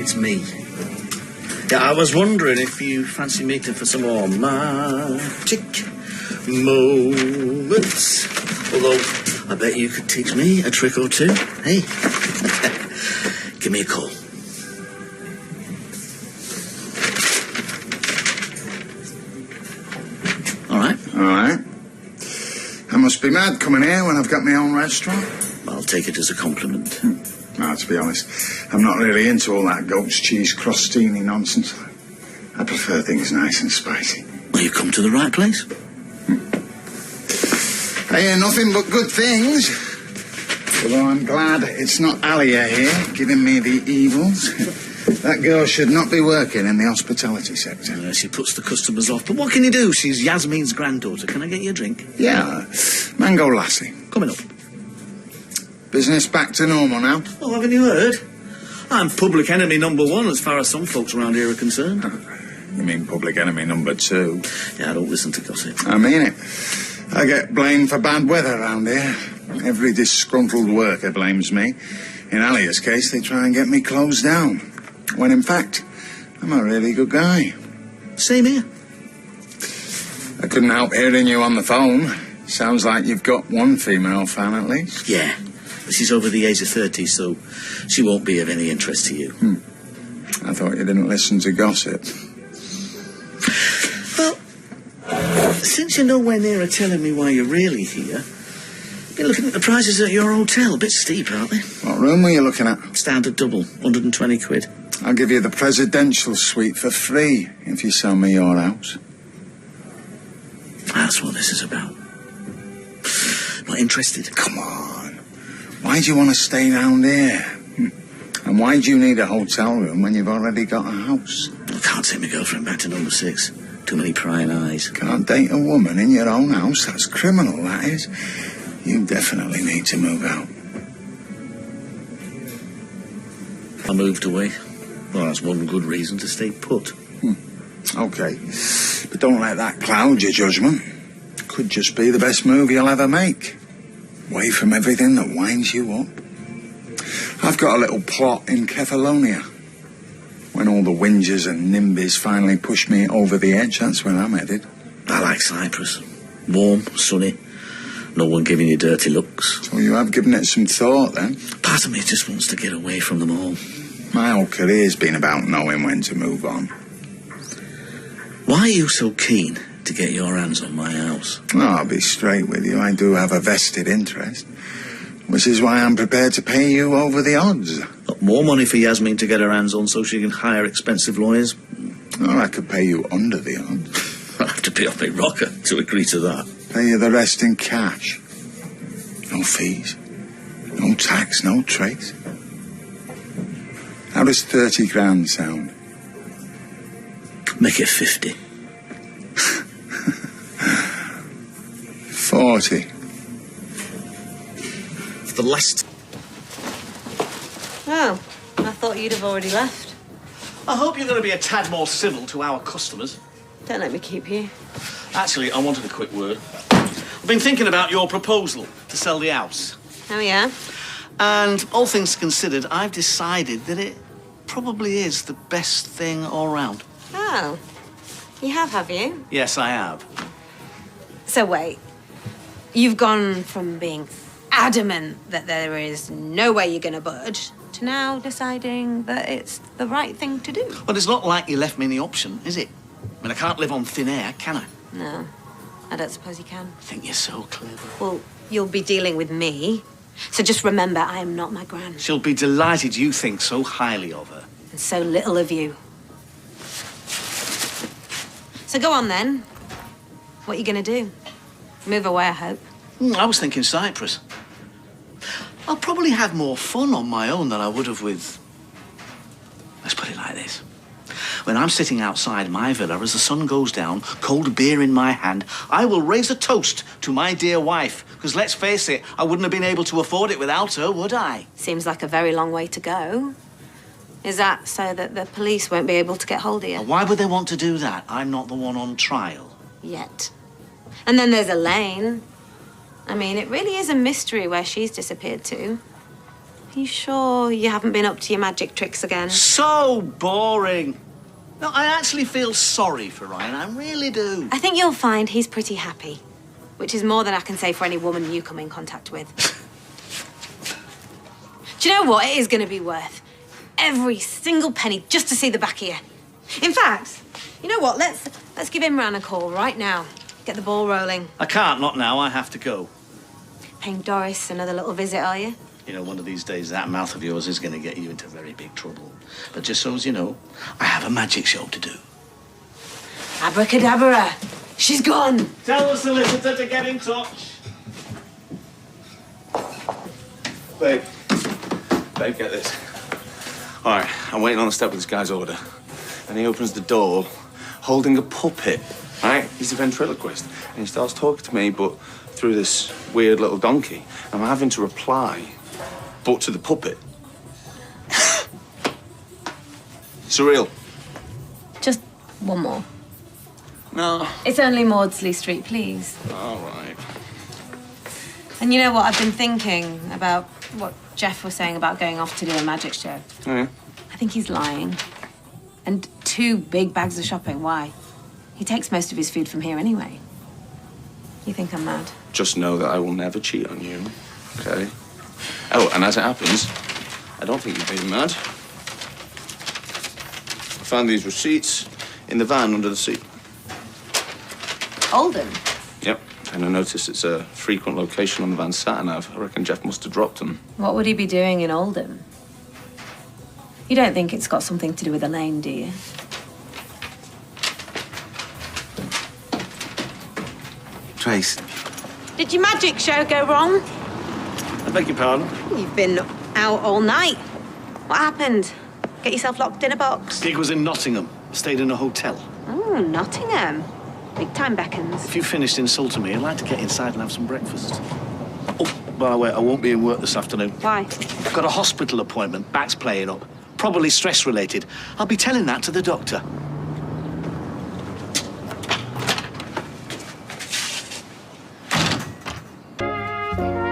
it's me. Yeah, I was wondering if you fancy meeting for some more magic moments. Although, I bet you could teach me a trick or two. Hey, give me a call. All right? All right. I must be mad coming here when I've got my own restaurant. I'll take it as a compliment. No, to be honest, I'm not really into all that goat's cheese crostini nonsense. I prefer things nice and spicy. Well, you come to the right place. I hear nothing but good things. Although I'm glad it's not Alia here giving me the evils. That girl should not be working in the hospitality sector. She puts the customers off. But what can you do? She's Yasmeen's granddaughter. Can I get you a drink? Yeah, mango lassie. Coming up. Business back to normal now. Oh, haven't you heard? I'm public enemy #1 as far as some folks around here are concerned. You mean public enemy #2? Yeah, I don't listen to gossip. I mean it. I get blamed for bad weather around here. Every disgruntled worker blames me. In Alia's case, they try and get me closed down. When in fact, I'm a really good guy. Same here. I couldn't help hearing you on the phone. Sounds like you've got one female fan at least. Yeah. But she's over the age of 30, so she won't be of any interest to you. I thought you didn't listen to gossip. Well, since you're nowhere near telling me why you're really here, you're looking at the prices at your hotel. A bit steep, aren't they? What room were you looking at? Standard double, 120 quid. I'll give you the presidential suite for free if you sell me your house. That's what this is about. Not interested? Come on. Why do you want to stay down there? And why do you need a hotel room when you've already got a house? I can't take my girlfriend back to #6. Too many prying eyes. Can't date a woman in your own house? That's criminal, that is. You definitely need to move out. I moved away. Well, that's one good reason to stay put. Okay. But don't let that cloud your judgment. Could just be the best move you'll ever make. Away from everything that winds you up. I've got a little plot in Kefalonia. When all the whingers and nimbies finally push me over the edge, that's where I'm headed. I like Cyprus. Warm, sunny. No one giving you dirty looks. So you have given it some thought, then? Part of me just wants to get away from them all. My whole career's been about knowing when to move on. Why are you so keen to get your hands on my house? No, I'll be straight with you. I do have a vested interest. Which is why I'm prepared to pay you over the odds. Got more money for Yasmeen to get her hands on so she can hire expensive lawyers? Or I could pay you under the odds. I'll have to be off my rocker to agree to that. Pay you the rest in cash. No fees. No tax, no trace. How does 30 grand sound? Make it 50. 40. The last... Oh, I thought you'd have already left. I hope you're going to be a tad more civil to our customers. Don't let me keep you. Actually, I wanted a quick word. I've been thinking about your proposal to sell the house. Oh, yeah? And all things considered, I've decided that it probably is the best thing all round. Oh. You have you? Yes, I have. So wait. You've gone from being adamant that there is no way you're going to budge to now deciding that it's the right thing to do. But it's not like you left me any option, is it? I mean, I can't live on thin air, can I? No, I don't suppose you can. I think you're so clever. Well, you'll be dealing with me, so just remember I am not my gran. She'll be delighted you think so highly of her. And so little of you. So go on then. What are you going to do? Move away, I hope. I was thinking Cyprus. I'll probably have more fun on my own than I would have with... Let's put it like this. When I'm sitting outside my villa as the sun goes down, cold beer in my hand, I will raise a toast to my dear wife. Because let's face it, I wouldn't have been able to afford it without her, would I? Seems like a very long way to go. Is that so that the police won't be able to get hold of you? Why would they want to do that? I'm not the one on trial. Yet. And then there's Elaine. I mean, it really is a mystery where she's disappeared to. You sure you haven't been up to your magic tricks again? So boring. No, I actually feel sorry for Ryan. I really do. I think you'll find he's pretty happy, which is more than I can say for any woman you come in contact with. Do you know what? It is going to be worth every single penny just to see the back of you. In fact, you know what? Let's give Imran a call right now. Get the ball rolling. I can't, not now. I have to go. Paying Doris another little visit, are you? You know, one of these days, that mouth of yours is going to get you into very big trouble. But just so as you know, I have a magic show to do. Abracadabra. She's gone. Tell the solicitor to get in touch. Babe, get this. All right, I'm waiting on the step with this guy's order. And he opens the door holding a puppet, right? He's a ventriloquist. And he starts talking to me, but through this weird little donkey. And I'm having to reply, but to the puppet. Surreal. Just one more. No. It's only Maudsley Street, please. All right. And you know what? I've been thinking about what Geoff was saying about going off to do a magic show. Oh, yeah? I think he's lying. And 2 big bags of shopping, why? He takes most of his food from here anyway. You think I'm mad? Just know that I will never cheat on you, okay? Oh, and as it happens, I don't think you're being mad. I found these receipts in the van under the seat. Oldham? Yep, and I noticed it's a frequent location on the van sat-nav. I reckon Geoff must have dropped them. What would he be doing in Oldham? You don't think it's got something to do with Elaine, do you? Trace. Did your magic show go wrong? I beg your pardon? You've been out all night. What happened? Get yourself locked in a box? Gig was in Nottingham. Stayed in a hotel. Oh, Nottingham. Big time beckons. If you finished insulting me, I'd like to get inside and have some breakfast. Oh, by the way, I won't be in work this afternoon. Why? I've got a hospital appointment. Back's playing up. Probably stress-related. I'll be telling that to the doctor.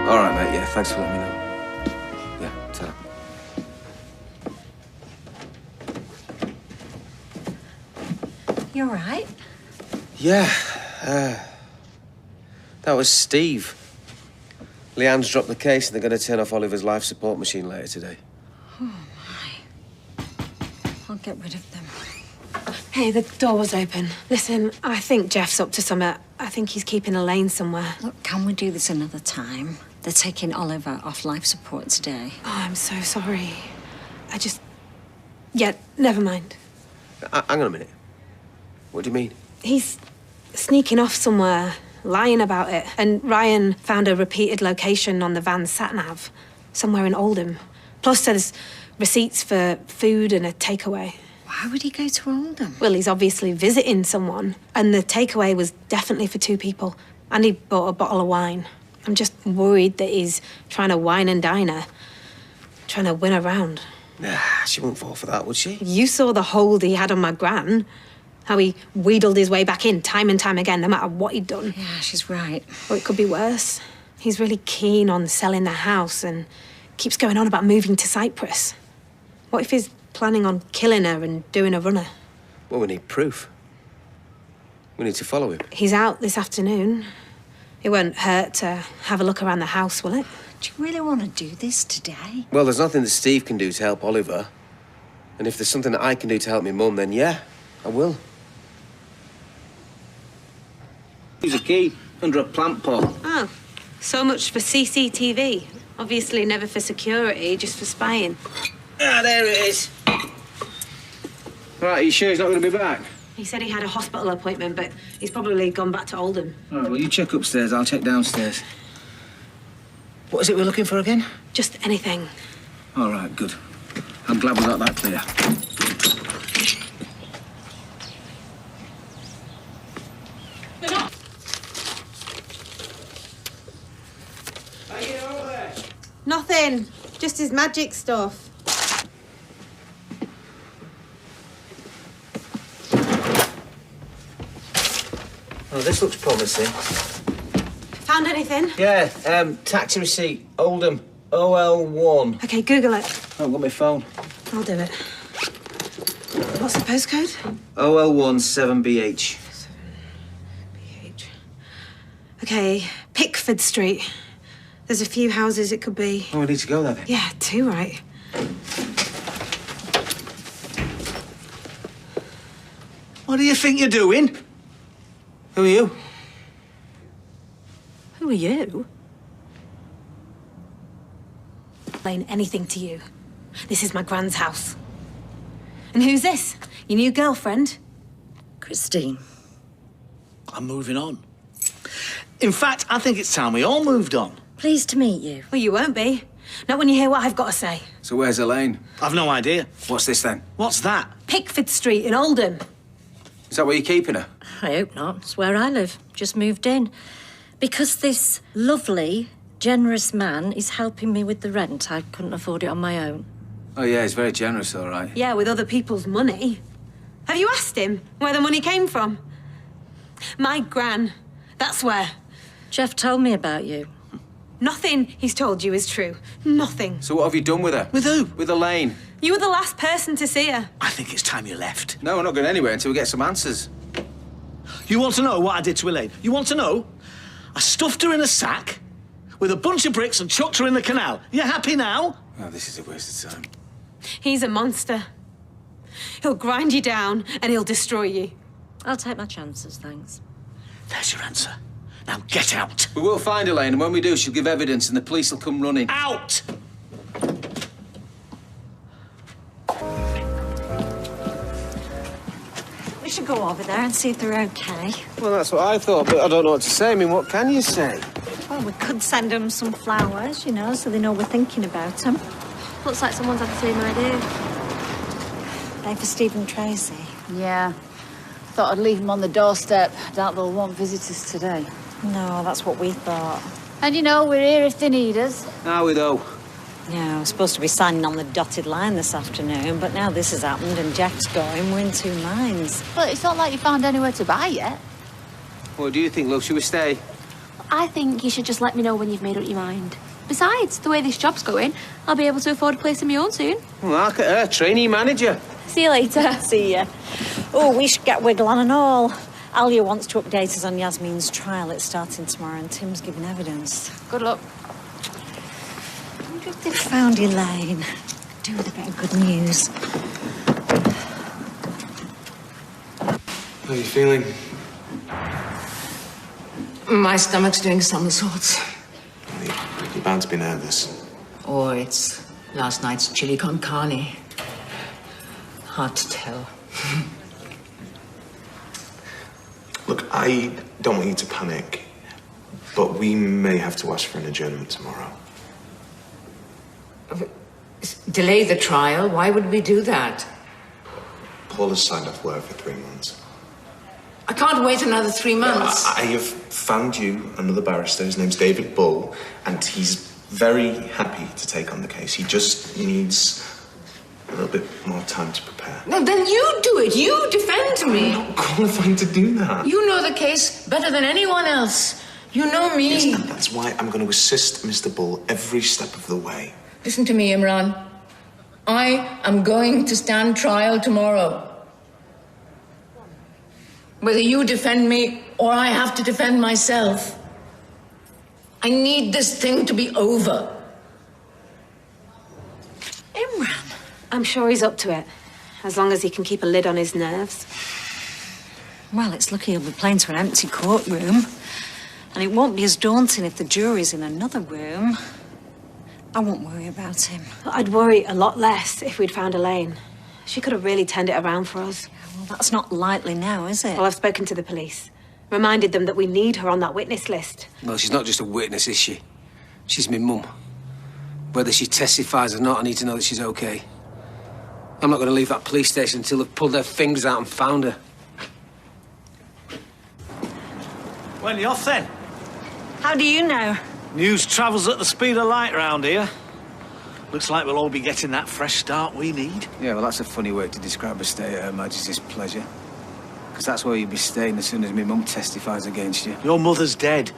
All right, mate, yeah, thanks for letting me know. Yeah, ta. You all right? Yeah, that was Steve. Leanne's dropped the case and they're going to turn off Oliver's life support machine later today. Oh, my. I'll get rid of them. Hey, the door was open. Listen, I think Geoff's up to something. I think he's keeping Elaine somewhere. Look, can we do this another time? They're taking Oliver off life support today. Oh, I'm so sorry. Yeah, never mind. Hang on a minute. What do you mean? He's sneaking off somewhere, lying about it. And Ryan found a repeated location on the van sat-nav, somewhere in Oldham. Plus, there's receipts for food and a takeaway. Why would he go to Oldham? Well, he's obviously visiting someone. And the takeaway was definitely for 2 people. And he bought a bottle of wine. I'm just worried that he's trying to wine and dine her, trying to win her round. Nah, she wouldn't fall for that, would she? You saw the hold he had on my gran. How he wheedled his way back in time and time again, no matter what he'd done. Yeah, she's right. Or it could be worse. He's really keen on selling the house and keeps going on about moving to Cyprus. What if he's planning on killing her and doing a runner? Well, we need proof. We need to follow him. He's out this afternoon. It won't hurt to have a look around the house, will it? Do you really want to do this today? Well, there's nothing that Steve can do to help Oliver. And if there's something that I can do to help my mum, then yeah, I will. Here's a key under a plant pot. Oh, so much for CCTV. Obviously never for security, just for spying. Ah, there it is. Right, are you sure he's not going to be back? He said he had a hospital appointment, but he's probably gone back to Oldham. All right, well, you check upstairs, I'll check downstairs. What is it we're looking for again? Just anything. All right, good. I'm glad we got that clear. Nothing. Just his magic stuff. Oh, this looks promising. Found anything? Yeah, taxi receipt, Oldham. OL1. Okay, Google it. I haven't got my phone. I'll do it. What's the postcode? OL1 7BH. BH. Okay, Pickford Street. There's a few houses it could be. Oh, we need to go there then. Yeah, 2 right. What do you think you're doing? Who are you? Who are you? Explain anything to you. This is my grand's house. And who's this? Your new girlfriend? Christine. I'm moving on. In fact, I think it's time we all moved on. Pleased to meet you. Well, you won't be. Not when you hear what I've got to say. So where's Elaine? I've no idea. What's this then? What's that? Pickford Street in Oldham. Is that where you're keeping her? I hope not. It's where I live. Just moved in. Because this lovely, generous man is helping me with the rent. I couldn't afford it on my own. Oh, yeah, he's very generous, all right. Yeah, with other people's money. Have you asked him where the money came from? My gran. That's where. Geoff told me about you. Nothing he's told you is true. Nothing. So what have you done with her? With who? With Elaine. You were the last person to see her. I think it's time you left. No, we're not going anywhere until we get some answers. You want to know what I did to Elaine? You want to know? I stuffed her in a sack with a bunch of bricks and chucked her in the canal. You happy now? Oh, this is a waste of time. He's a monster. He'll grind you down and he'll destroy you. I'll take my chances, thanks. There's your answer. Now get out. We will find Elaine, and when we do, she'll give evidence and the police will come running. Out! We should go over there and see if they're okay. Well, that's what I thought, but I don't know what to say. I mean, what can you say? Well, we could send them some flowers, you know, so they know we're thinking about them. Looks like someone's had the same idea. They for Stephen Tracy. Yeah. Thought I'd leave them on the doorstep. Doubt they'll want visitors today. No, that's what we thought. And you know, we're here if they need us. Are we, though? Yeah, I was supposed to be signing on the dotted line this afternoon, but now this has happened and Jack's going, we're in 2 minds. Well, it's not like you found anywhere to buy yet. What do you think, love? Should we stay? I think you should just let me know when you've made up your mind. Besides, the way this job's going, I'll be able to afford a place of my own soon. Well, look at her, trainee manager. See you later. See ya. Oh, we should get wiggle on and all. Alia wants to update us on Yasmeen's trial. It's starting tomorrow and Tim's giving evidence. Good luck. I wonder if they've found Elaine. Do with a bit of good news. How are you feeling? My stomach's doing somersaults. You're bound to be nervous. Or it's last night's chili con carne. Hard to tell. Look, I don't want you to panic, but we may have to ask for an adjournment tomorrow. Delay the trial? Why would we do that? Paul has signed off work for 3 months. I can't wait another 3 months. I have found you another barrister. His name's David Bull, and he's very happy to take on the case. He just needs a little bit more time to prepare. No, then you do it. You defend me. I'm not qualified to do that. You know the case better than anyone else. You know me. Yes, and that's why I'm going to assist Mr. Bull every step of the way. Listen to me, Imran. I am going to stand trial tomorrow. Whether you defend me or I have to defend myself. I need this thing to be over. Imran. I'm sure he's up to it, as long as he can keep a lid on his nerves. Well, it's lucky he'll be playing to an empty courtroom. And it won't be as daunting if the jury's in another room. I won't worry about him. I'd worry a lot less if we'd found Elaine. She could have really turned it around for us. Well, that's not likely now, is it? Well, I've spoken to the police. Reminded them that we need her on that witness list. Well, she's not just a witness, is she? She's my mum. Whether she testifies or not, I need to know that she's okay. I'm not going to leave that police station until they've pulled their fingers out and found her. When you off then? How do you know? News travels at the speed of light round here. Looks like we'll all be getting that fresh start we need. Yeah, well, that's a funny way to describe a stay at Her Majesty's pleasure. Because that's where you'll be staying as soon as my mum testifies against you. Your mother's dead.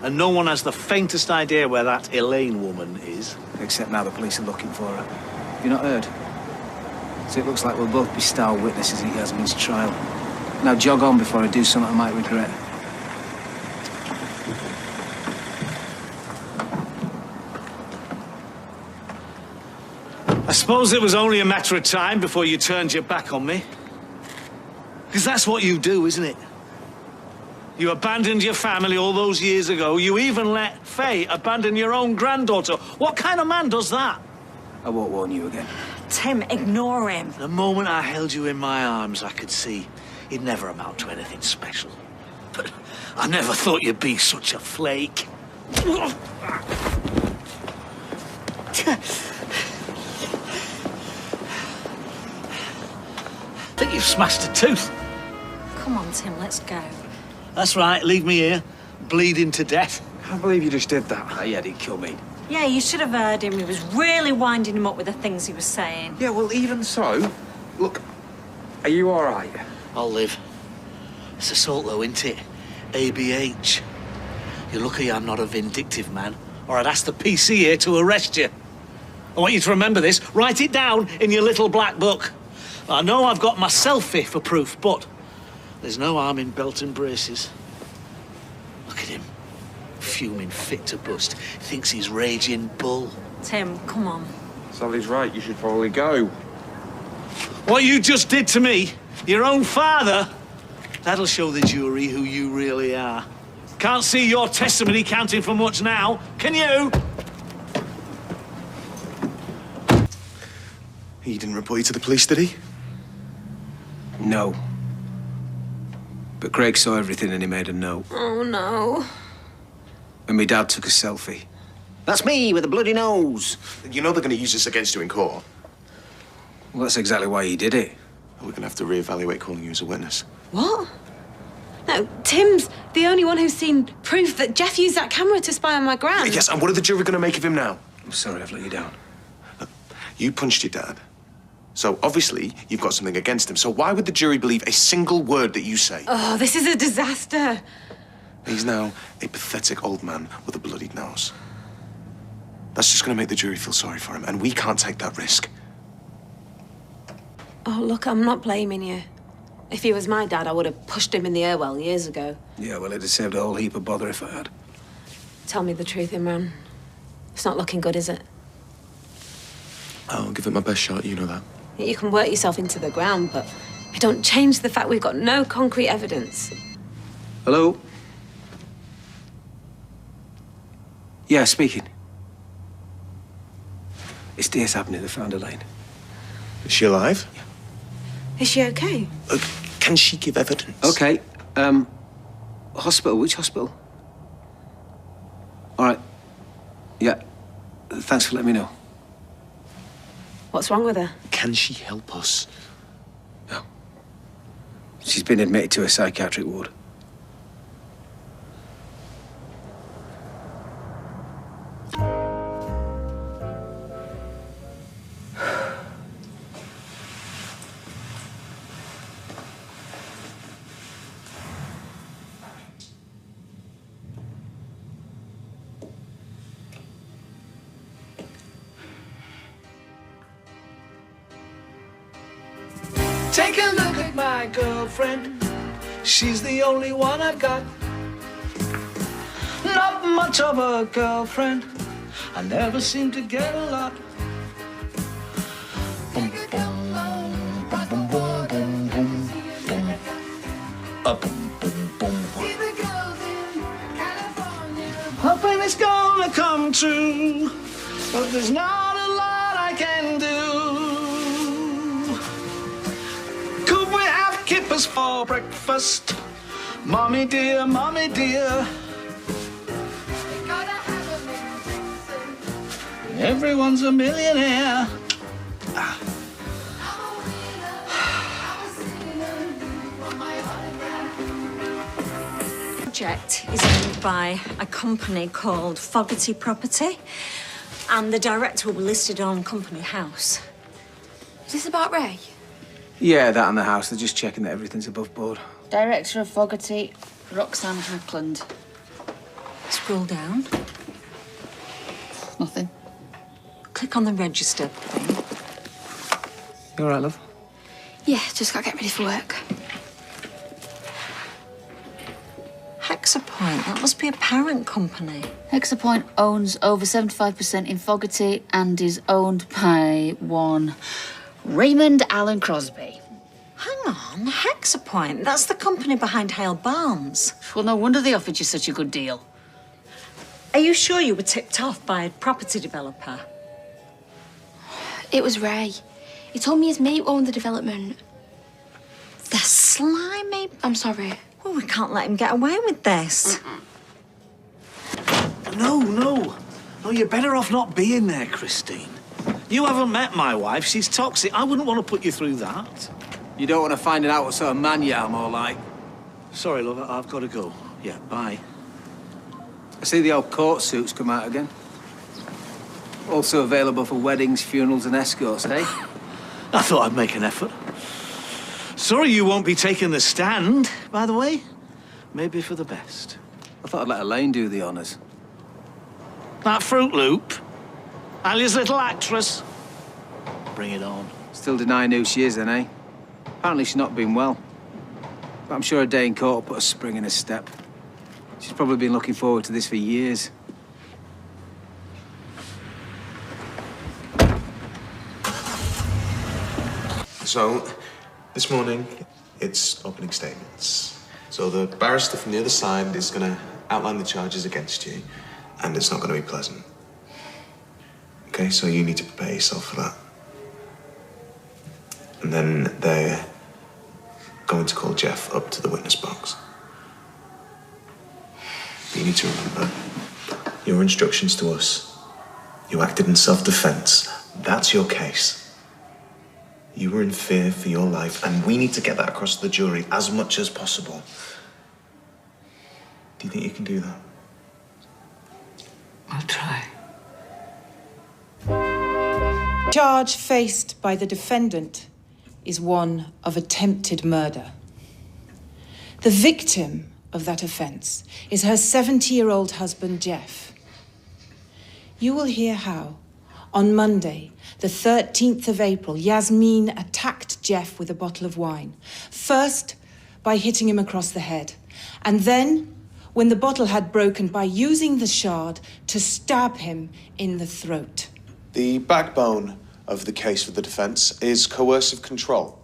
And no one has the faintest idea where that Elaine woman is. Except now the police are looking for her. You not heard? So it looks like we'll both be star witnesses at Yasmeen's trial. Now jog on before I do something I might regret. I suppose it was only a matter of time before you turned your back on me. Because that's what you do, isn't it? You abandoned your family all those years ago. You even let Faye abandon your own granddaughter. What kind of man does that? I won't warn you again. Tim, ignore him. The moment I held you in my arms, I could see you'd never amount to anything special. But I never thought you'd be such a flake. I think you've smashed a tooth. Come on, Tim, let's go. That's right, leave me here, bleeding to death. I can't believe you just did that. Oh, yeah, he'd kill me. Yeah, you should have heard him. He was really winding him up with the things he was saying. Yeah, well, even so, look, are you all right? I'll live. It's assault, though, isn't it? ABH. You're lucky I'm not a vindictive man, or I'd ask the PC here to arrest you. I want you to remember this. Write it down in your little black book. I know I've got my selfie for proof, but there's no harm in belt and braces. Look at him. Fuming fit to bust. Thinks he's raging bull. Tim, come on. Sally's right, you should probably go. What you just did to me, your own father, that'll show the jury who you really are. Can't see your testimony counting for much now, can you? He didn't report you to the police, did he? No. But Craig saw everything and he made a note. Oh, no. And my dad took a selfie. That's me with a bloody nose. You know they're going to use this against you in court. Well, that's exactly why he did it. We're going to have to reevaluate calling you as a witness. What? No, Tim's the only one who's seen proof that Geoff used that camera to spy on my gran. Yes, and what are the jury going to make of him now? I'm sorry I've let you down. Look, you punched your dad. So obviously you've got something against him. So why would the jury believe a single word that you say? Oh, this is a disaster. He's now a pathetic old man with a bloodied nose. That's just going to make the jury feel sorry for him, and we can't take that risk. Oh, look, I'm not blaming you. If he was my dad, I would have pushed him in the airwell years ago. Yeah, well, it'd have saved a whole heap of bother if I had. Tell me the truth, Imran. It's not looking good, is it? I'll give it my best shot, you know that. You can work yourself into the ground, but it don't change the fact we've got no concrete evidence. Hello? Yeah, speaking. It's DS Avenue. They found Elaine. Is she alive? Yeah. Is she okay? Can she give evidence? Okay. Hospital. Which hospital? All right. Yeah. Thanks for letting me know. What's wrong with her? Can she help us? No. She's been admitted to a psychiatric ward. Take a look at my girlfriend. She's the only one I've got. Not much of a girlfriend. I never seem to get a lot. Boom, boom, boom, boom, boom, boom, boom, boom. Boom, boom, boom. Hoping it's gonna come true, but there's not a lot I can do. Kippers for breakfast. Mommy dear, mommy dear. Everyone's a millionaire. The project is owned by a company called Fogarty Property, and the director will be listed on Company House. Is this about Ray? Yeah, that and the house. They're just checking that everything's above board. Director of Fogarty, Roxanne Hackland. Scroll down. Nothing. Click on the register thing. You all right, love? Yeah, just gotta get ready for work. Hexapoint, that must be a parent company. Hexapoint owns over 75% in Fogarty and is owned by one Raymond Allen Crosby. Hang on, Hexapoint, that's the company behind Hale Barnes. Well, no wonder they offered you such a good deal. Are you sure you were tipped off by a property developer? It was Ray. He told me his mate owned the development. The slimy... I'm sorry. Well, we can't let him get away with this. No, you're better off not being there, Christine. You haven't met my wife. She's toxic. I wouldn't want to put you through that. You don't want to find out what sort of man you are, more like. Sorry, love, I've got to go. Yeah, bye. I see the old court suits come out again. Also available for weddings, funerals and escorts, eh? I thought I'd make an effort. Sorry you won't be taking the stand, by the way. Maybe for the best. I thought I'd let Elaine do the honours. That Fruit Loop. Alia's little actress. Bring it on. Still denying who she is, then, eh? Apparently she's not been well. But I'm sure a day in court will put a spring in her step. She's probably been looking forward to this for years. So, this morning, it's opening statements. So the barrister from the other side is going to outline the charges against you, and it's not going to be pleasant. Okay, so you need to prepare yourself for that. And then they're going to call Geoff up to the witness box. You need to remember your instructions to us. You acted in self-defense. That's your case. You were in fear for your life, and we need to get that across to the jury as much as possible. Do you think you can do that? I'll try. Charge faced by the defendant is one of attempted murder. The victim of that offence is her 70-year-old husband, Geoff. You will hear how, on Monday, the 13th of April, Yasmeen attacked Geoff with a bottle of wine. First, by hitting him across the head, and then, when the bottle had broken, by using the shard to stab him in the throat. The backbone of the case for the defence is coercive control.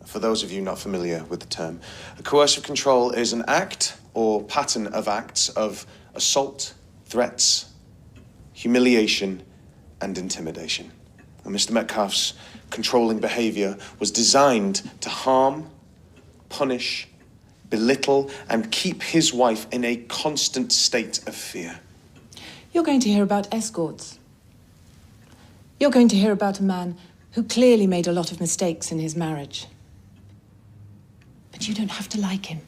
For those of you not familiar with the term, coercive control is an act or pattern of acts of assault, threats, humiliation, and intimidation. And Mr. Metcalfe's controlling behaviour was designed to harm, punish, belittle, and keep his wife in a constant state of fear. You're going to hear about escorts. You're going to hear about a man who clearly made a lot of mistakes in his marriage. But you don't have to like him.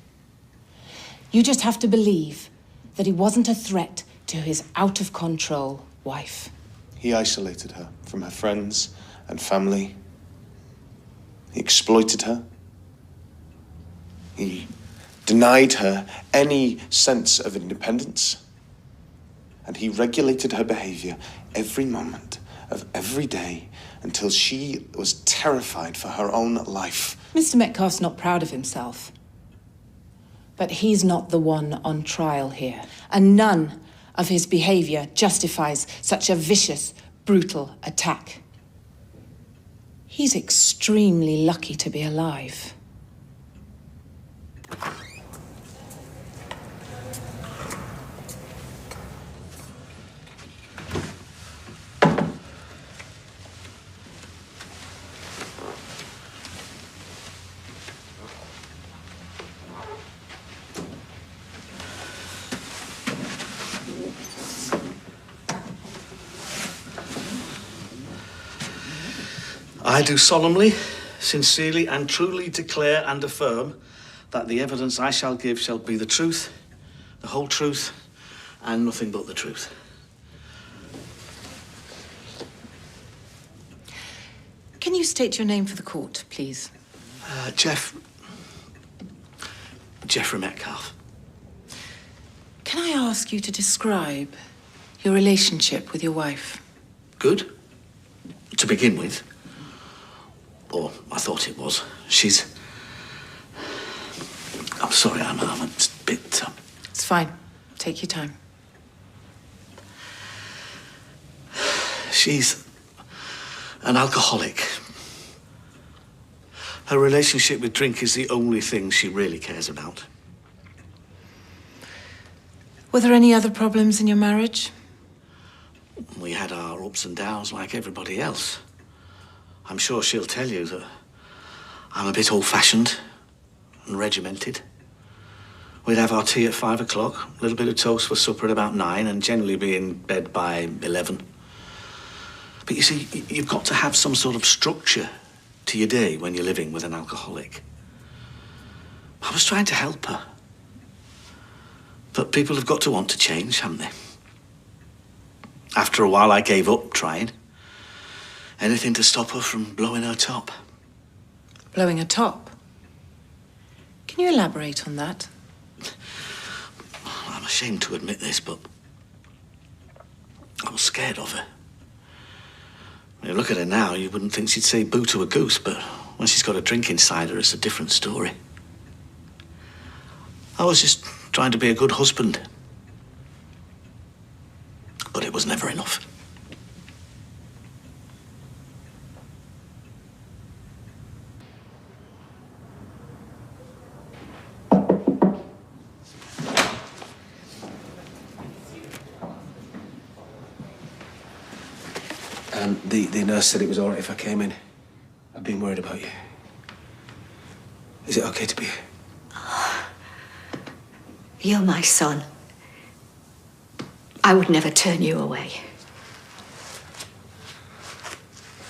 You just have to believe that he wasn't a threat to his out-of-control wife. He isolated her from her friends and family. He exploited her. He denied her any sense of independence. And he regulated her behaviour every moment of every day until she was terrified for her own life. Mr. Metcalfe's not proud of himself. But he's not the one on trial here. And none of his behaviour justifies such a vicious, brutal attack. He's extremely lucky to be alive. I do solemnly, sincerely and truly declare and affirm that the evidence I shall give shall be the truth, the whole truth, and nothing but the truth. Can you state your name for the court, please? Geoffrey Metcalfe. Can I ask you to describe your relationship with your wife? Good. To begin with. Or I thought it was. She's... I'm sorry, I'm a bit... It's fine. Take your time. She's an alcoholic. Her relationship with drink is the only thing she really cares about. Were there any other problems in your marriage? We had our ups and downs like everybody else. I'm sure she'll tell you that I'm a bit old-fashioned and regimented. We'd have our tea at 5 o'clock, a little bit of toast for supper at about 9, and generally be in bed by 11. But you see, you've got to have some sort of structure to your day when you're living with an alcoholic. I was trying to help her. But people have got to want to change, haven't they? After a while, I gave up trying. Anything to stop her from blowing her top. Blowing a top? Can you elaborate on that? I'm ashamed to admit this, but I was scared of her. When you look at her now, you wouldn't think she'd say boo to a goose, but when she's got a drink inside her, it's a different story. I was just trying to be a good husband. But it was never enough. The nurse said it was all right if I came in. I've been worried about you. Is it okay to be here? You're my son. I would never turn you away.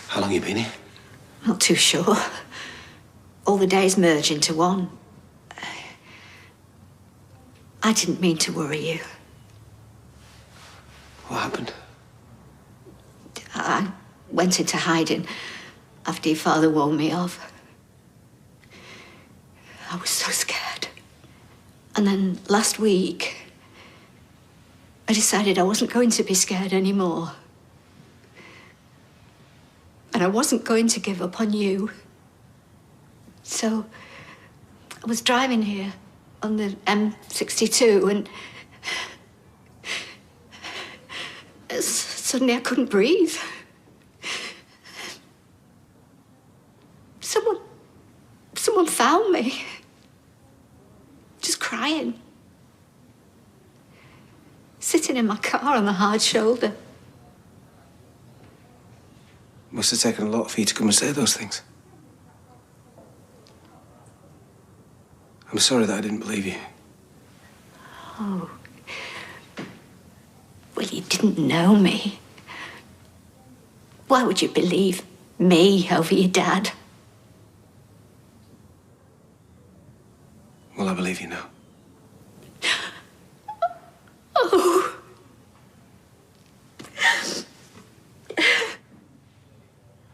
How long you been here? Not too sure. All the days merge into one. I didn't mean to worry you. What happened? I went into hiding after your father warned me off. I was so scared. And then last week, I decided I wasn't going to be scared anymore. And I wasn't going to give up on you. So I was driving here on the M62 and suddenly I couldn't breathe. Someone found me. Just crying. Sitting in my car on the hard shoulder. Must have taken a lot for you to come and say those things. I'm sorry that I didn't believe you. Oh. Well, you didn't know me. Why would you believe me over your dad? Well, I believe you now. Oh.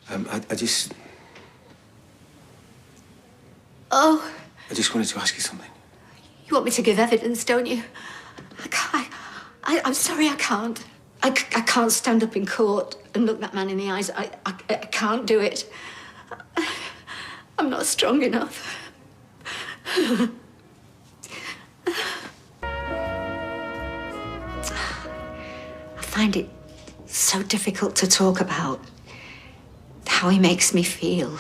I just... Oh. I just wanted to ask you something. You want me to give evidence, don't you? I'm sorry, I can't. I can't stand up in court and look that man in the eyes. I can't do it. I'm not strong enough. I find it so difficult to talk about how he makes me feel.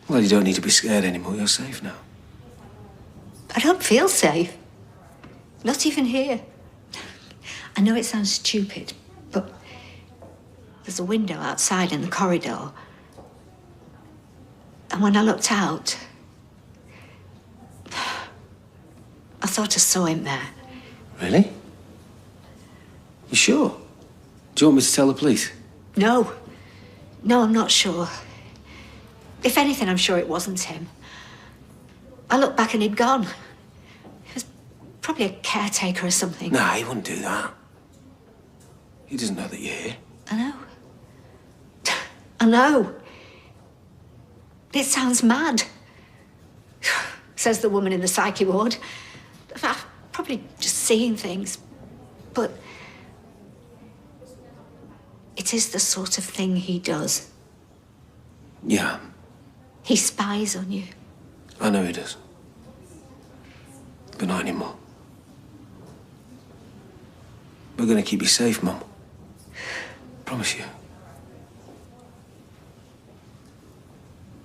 Well, you don't need to be scared anymore. You're safe now. I don't feel safe. Not even here. I know it sounds stupid, but there's a window outside in the corridor. And when I looked out, I thought I saw him there. Really? You sure? Do you want me to tell the police? No. No, I'm not sure. If anything, I'm sure it wasn't him. I looked back and he'd gone. He was probably a caretaker or something. Nah, he wouldn't do that. He doesn't know that you're here. I know. I know. It sounds mad. says the woman in the psyche ward. I'm probably just seeing things, but it is the sort of thing he does. Yeah, He spies on you. I know he does. But not anymore. We're gonna keep you safe, Mum. Promise you.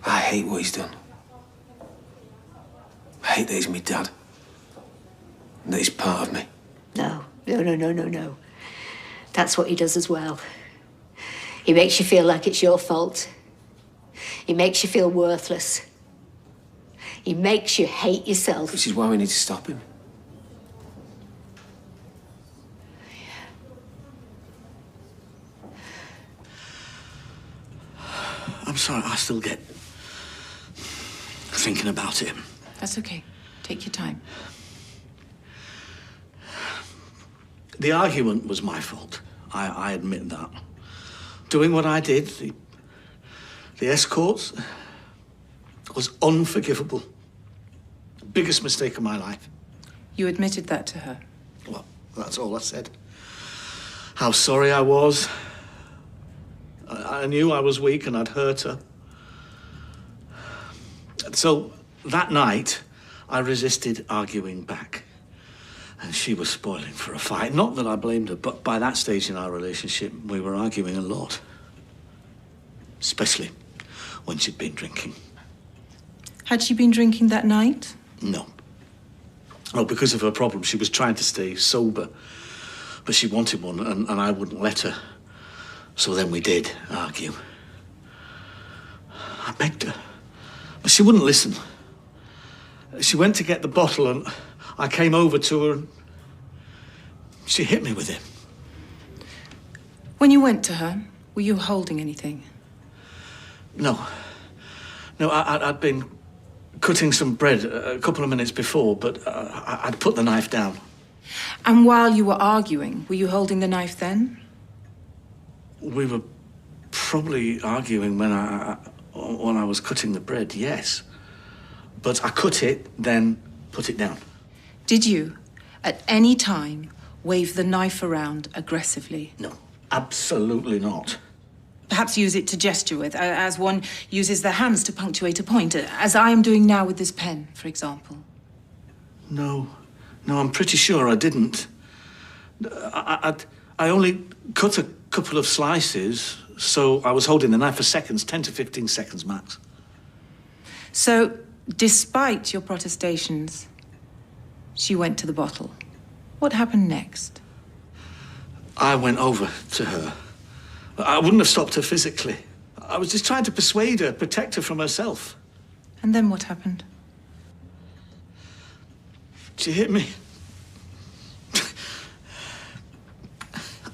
I hate what he's done. I hate that he's my dad. And that he's part of me. No. That's what he does as well. He makes you feel like it's your fault. He makes you feel worthless. He makes you hate yourself. Which is why we need to stop him. I'm sorry, I still get thinking about it. That's okay. Take your time. The argument was my fault. I admit that. Doing what I did, the escorts, was unforgivable. Biggest mistake of my life. You admitted that to her? Well, that's all I said. How sorry I was. I knew I was weak and I'd hurt her. So that night, I resisted arguing back. And she was spoiling for a fight. Not that I blamed her, but by that stage in our relationship, we were arguing a lot. Especially when she'd been drinking. Had she been drinking that night? No. Oh, because of her problem, she was trying to stay sober. But she wanted one, and I wouldn't let her. So then we did argue. I begged her, but she wouldn't listen. She went to get the bottle, and I came over to her, and she hit me with it. When you went to her, were you holding anything? No. No, I'd been cutting some bread a couple of minutes before, but I'd put the knife down. And while you were arguing, were you holding the knife then? We were probably arguing when I was cutting the bread, yes. But I cut it, then put it down. Did you, at any time, wave the knife around aggressively? No, absolutely not. Perhaps use it to gesture with, as one uses their hands to punctuate a point, as I am doing now with this pen, for example. No, I'm pretty sure I didn't. I only cut a couple of slices, so I was holding the knife for seconds, 10 to 15 seconds max. So, despite your protestations, she went to the bottle. What happened next? I went over to her. I wouldn't have stopped her physically. I was just trying to persuade her, protect her from herself. And then what happened? She hit me.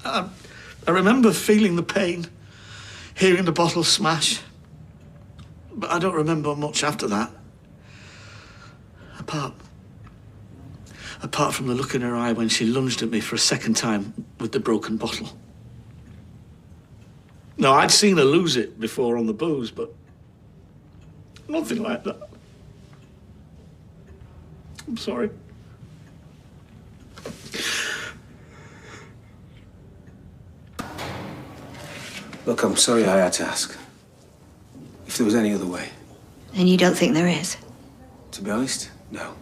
I remember feeling the pain, hearing the bottle smash. But I don't remember much after that. Apart from the look in her eye when she lunged at me for a second time with the broken bottle. No, I'd seen her lose it before on the booze, but nothing like that. I'm sorry. Look, I'm sorry I had to ask. If there was any other way. And you don't think there is? To be honest, no.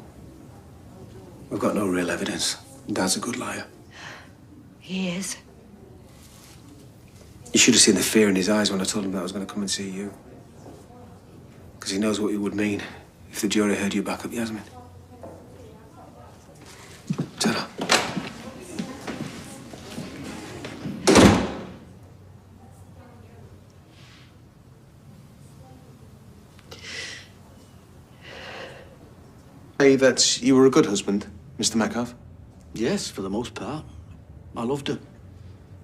We've got no real evidence. Dad's a good liar. He is. You should have seen the fear in his eyes when I told him that I was going to come and see you. Because he knows what it would mean if the jury heard you back up Yasmeen. Ta-ra. Say that you were a good husband, Mr. Metcalfe? Yes, for the most part. I loved her.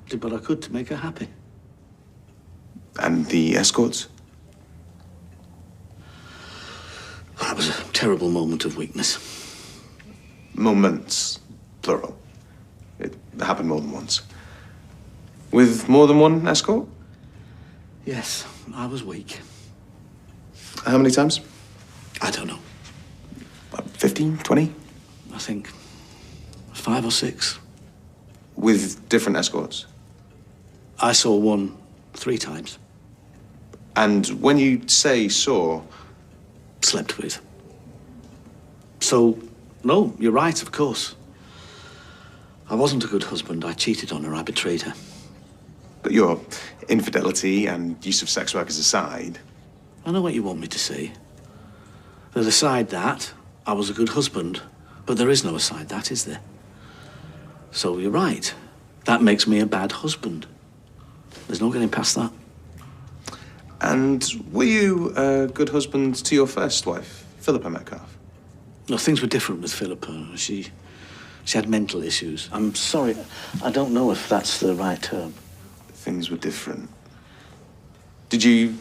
Did what I could to make her happy. And the escorts? That was a terrible moment of weakness. Moments, plural. It happened more than once. With more than one escort? Yes, I was weak. How many times? I don't know. What, 15, 20? I think 5 or 6. With different escorts? I saw one 3 times. And when you say saw... Slept with. So, no, you're right, of course. I wasn't a good husband. I cheated on her. I betrayed her. But your infidelity and use of sex workers aside... I know what you want me to say. That aside that, I was a good husband. But there is no aside that, is there? So you're right. That makes me a bad husband. There's no getting past that. And were you a good husband to your first wife, Philippa Metcalfe? No, things were different with Philippa. She had mental issues. I'm sorry, I don't know if that's the right term. Things were different. Did you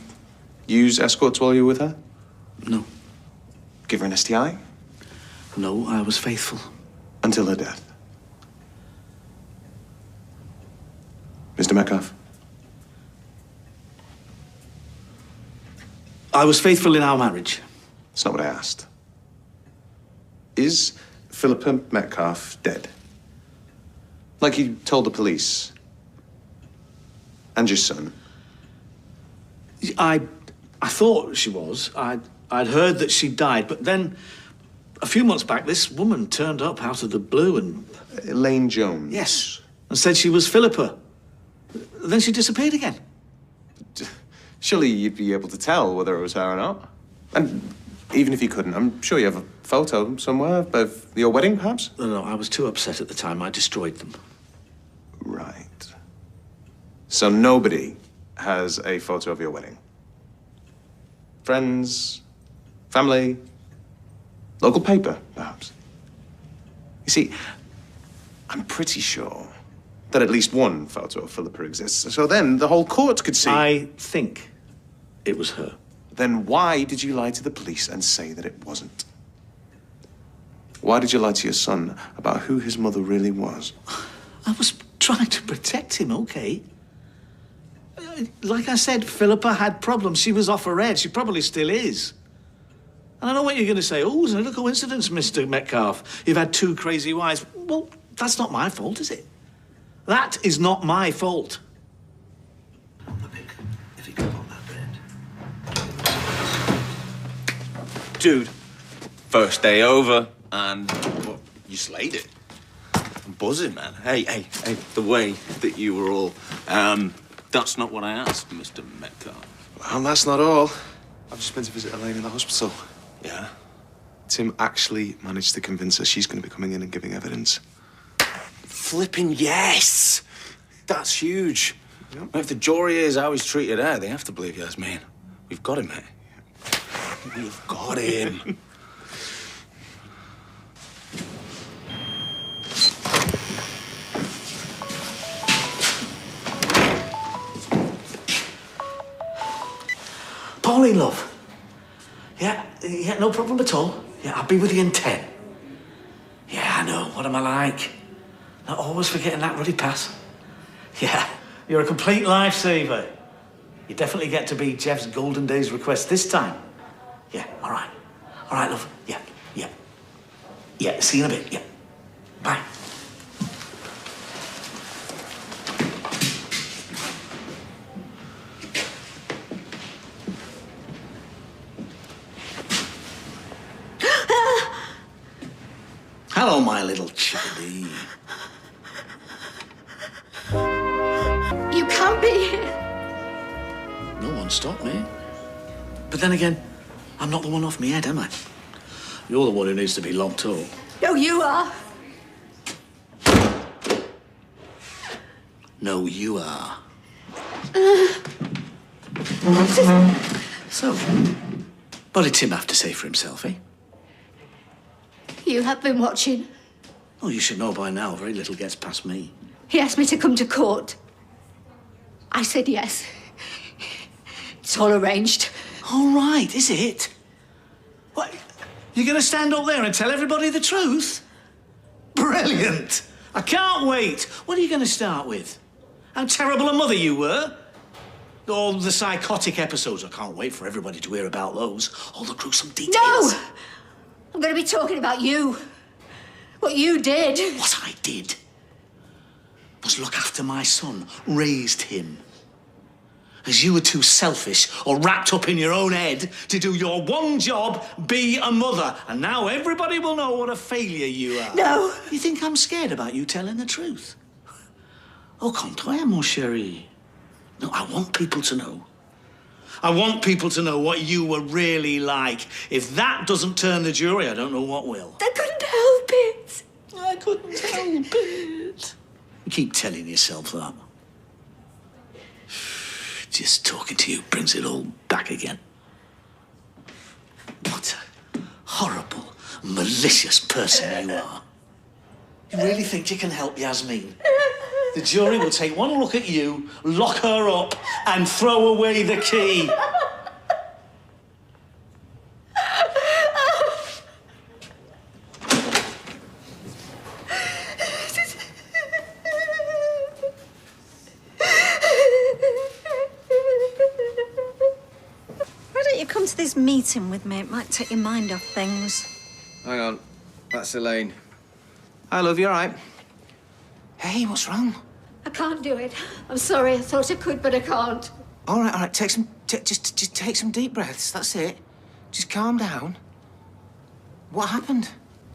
use escorts while you were with her? No. Give her an STI? No, I was faithful. Until her death? Mr. Metcalfe? I was faithful in our marriage. That's not what I asked. Is Philippa Metcalfe dead? Like you told the police? And your son? I thought she was. I'd heard that she died, but then a few months back, this woman turned up out of the blue and... Elaine Jones? Yes, and said she was Philippa. Then she disappeared again. Surely you'd be able to tell whether it was her or not. And even if you couldn't, I'm sure you have a photo somewhere of your wedding, perhaps? No, I was too upset at the time. I destroyed them. Right. So nobody has a photo of your wedding? Friends? Family? Local paper, perhaps? You see, I'm pretty sure that at least one photo of Philippa exists. So then the whole court could see... I think it was her. Then why did you lie to the police and say that it wasn't? Why did you lie to your son about who his mother really was? I was trying to protect him, okay? Like I said, Philippa had problems. She was off her head. She probably still is. And I know what you're going to say. Oh, isn't it a coincidence, Mr. Metcalfe? You've had 2 crazy wives. Well, that's not my fault, is it? That is not my fault. If he could on that bed. Dude, first day over, and well, you slayed it. I'm buzzing, man. Hey, the way that you were all, that's not what I asked, Mr. Metcalfe. Well, that's not all. I've just been to visit Elaine in the hospital. Yeah? Tim actually managed to convince her she's going to be coming in and giving evidence. Flipping yes! That's huge. Yep. If the jury is how he's treated her, they have to believe Yasmeen. We've got him, mate. We've got him. Pauline, love. Yeah, no problem at all. Yeah, I'll be with you in 10. Yeah, I know. What am I like? Not always forgetting that ruddy pass. Yeah, you're a complete lifesaver. You definitely get to be Geoff's Golden Days request this time. Yeah, all right. All right, love. Yeah. Yeah, see you in a bit. Yeah. Bye. Hello, my little chickadee. You can't be here. No one stopped me. But then again, I'm not the one off my head, am I? You're the one who needs to be locked up. No, you are. No, you are. So, what did Tim have to say for himself, eh? You have been watching. Oh, you should know by now, very little gets past me. He asked me to come to court. I said yes. It's all arranged. All right, is it? What, you're going to stand up there and tell everybody the truth? Brilliant. I can't wait. What are you going to start with? How terrible a mother you were? All the psychotic episodes. I can't wait for everybody to hear about those. All the gruesome details. No! I'm going to be talking about you. What you did. What I did was look after my son, raised him. As you were too selfish or wrapped up in your own head to do your one job, be a mother. And now everybody will know what a failure you are. No. You think I'm scared about you telling the truth? Au contraire, mon chéri. No, I want people to know. I want people to know what you were really like. If that doesn't turn the jury, I don't know what will. I couldn't help it. I couldn't help it. You keep telling yourself that. Just talking to you brings it all back again. What a horrible, malicious person you are. You really think you can help Yasmeen? The jury will take one look at you, lock her up, and throw away the key. Why don't you come to this meeting with me? It might take your mind off things. Hang on. That's Elaine. Hi, love, you all right? Hey, what's wrong? I can't do it. I'm sorry. I thought I could, but I can't. All right. Just take some deep breaths. That's it. Just calm down. What happened?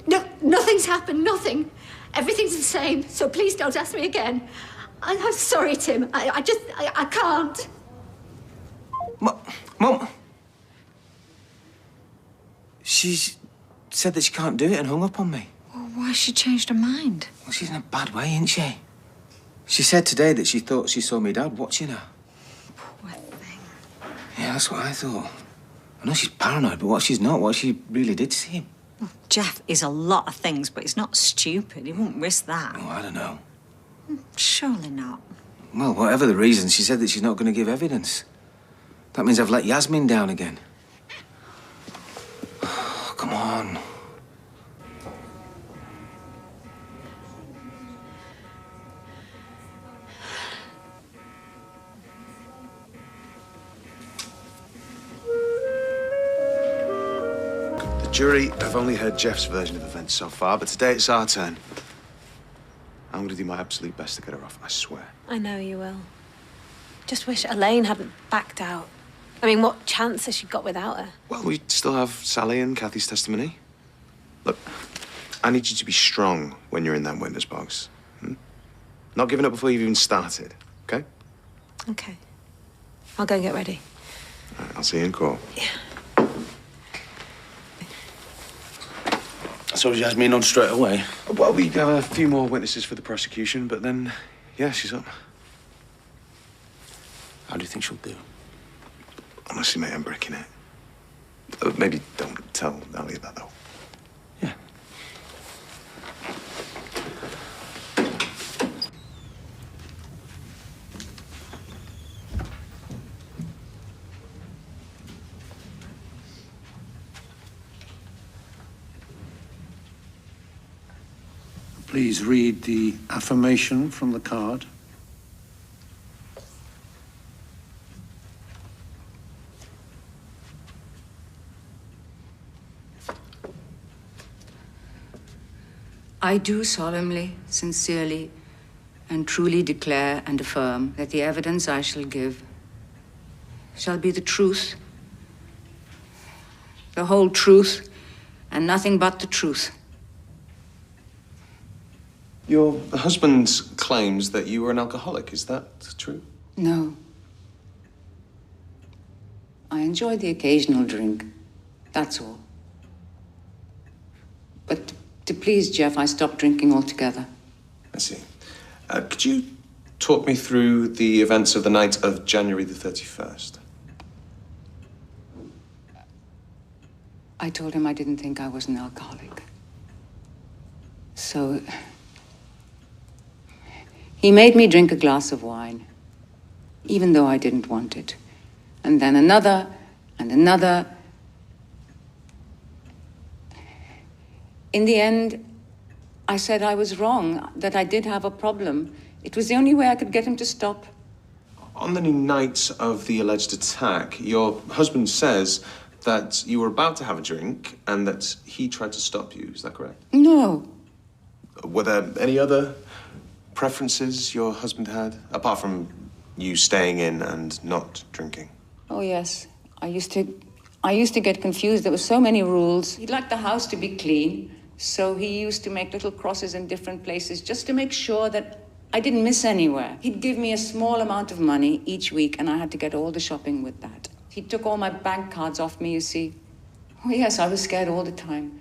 No, nothing's happened. Nothing. Everything's the same. So please don't ask me again. I'm sorry, Tim. I can't. Mum. She's said that she can't do it and hung up on me. Well, why has she changed her mind? Well, she's in a bad way, isn't she? She said today that she thought she saw me dad watching her. Poor thing. Yeah, that's what I thought. I know she's paranoid, but what she's not, what she really did see him. Well, Geoff is a lot of things, but he's not stupid. He won't risk that. Oh, I don't know. Surely not. Well, whatever the reason, she said that she's not going to give evidence. That means I've let Yasmeen down again. Oh, come on. The jury have only heard Geoff's version of events so far, but today it's our turn. I'm going to do my absolute best to get her off, I swear. I know you will. Just wish Elaine hadn't backed out. I mean, what chance has she got without her? Well, we still have Sally and Kathy's testimony. Look, I need you to be strong when you're in that witness box. Not giving up before you've even started, okay? Okay. I'll go and get ready. All right, I'll see you in court. Yeah. So is Yasmeen on straight away? Well, we have a few more witnesses for the prosecution, but then, yeah, she's up. How do you think she'll do? Honestly, mate, I'm breaking it. Maybe don't tell Ali that, though. Yeah. Please read the affirmation from the card. I do solemnly, sincerely, and truly declare and affirm that the evidence I shall give shall be the truth, the whole truth, and nothing but the truth. Your husband claims that you were an alcoholic. Is that true? No. I enjoy the occasional drink, that's all. But to please Geoff, I stopped drinking altogether. I see. Could you talk me through the events of the night of January the 31st? I told him I didn't think I was an alcoholic. So he made me drink a glass of wine, even though I didn't want it. And then another, and another. In the end, I said I was wrong, that I did have a problem. It was the only way I could get him to stop. On the night of the alleged attack, your husband says that you were about to have a drink and that he tried to stop you. Is that correct? No. Were there any other preferences your husband had, apart from you staying in and not drinking? Oh, yes. I used to get confused. There were so many rules. He'd like the house to be clean, so he used to make little crosses in different places just to make sure that I didn't miss anywhere. He'd give me a small amount of money each week, and I had to get all the shopping with that. He took all my bank cards off me, you see. Oh, yes, I was scared all the time.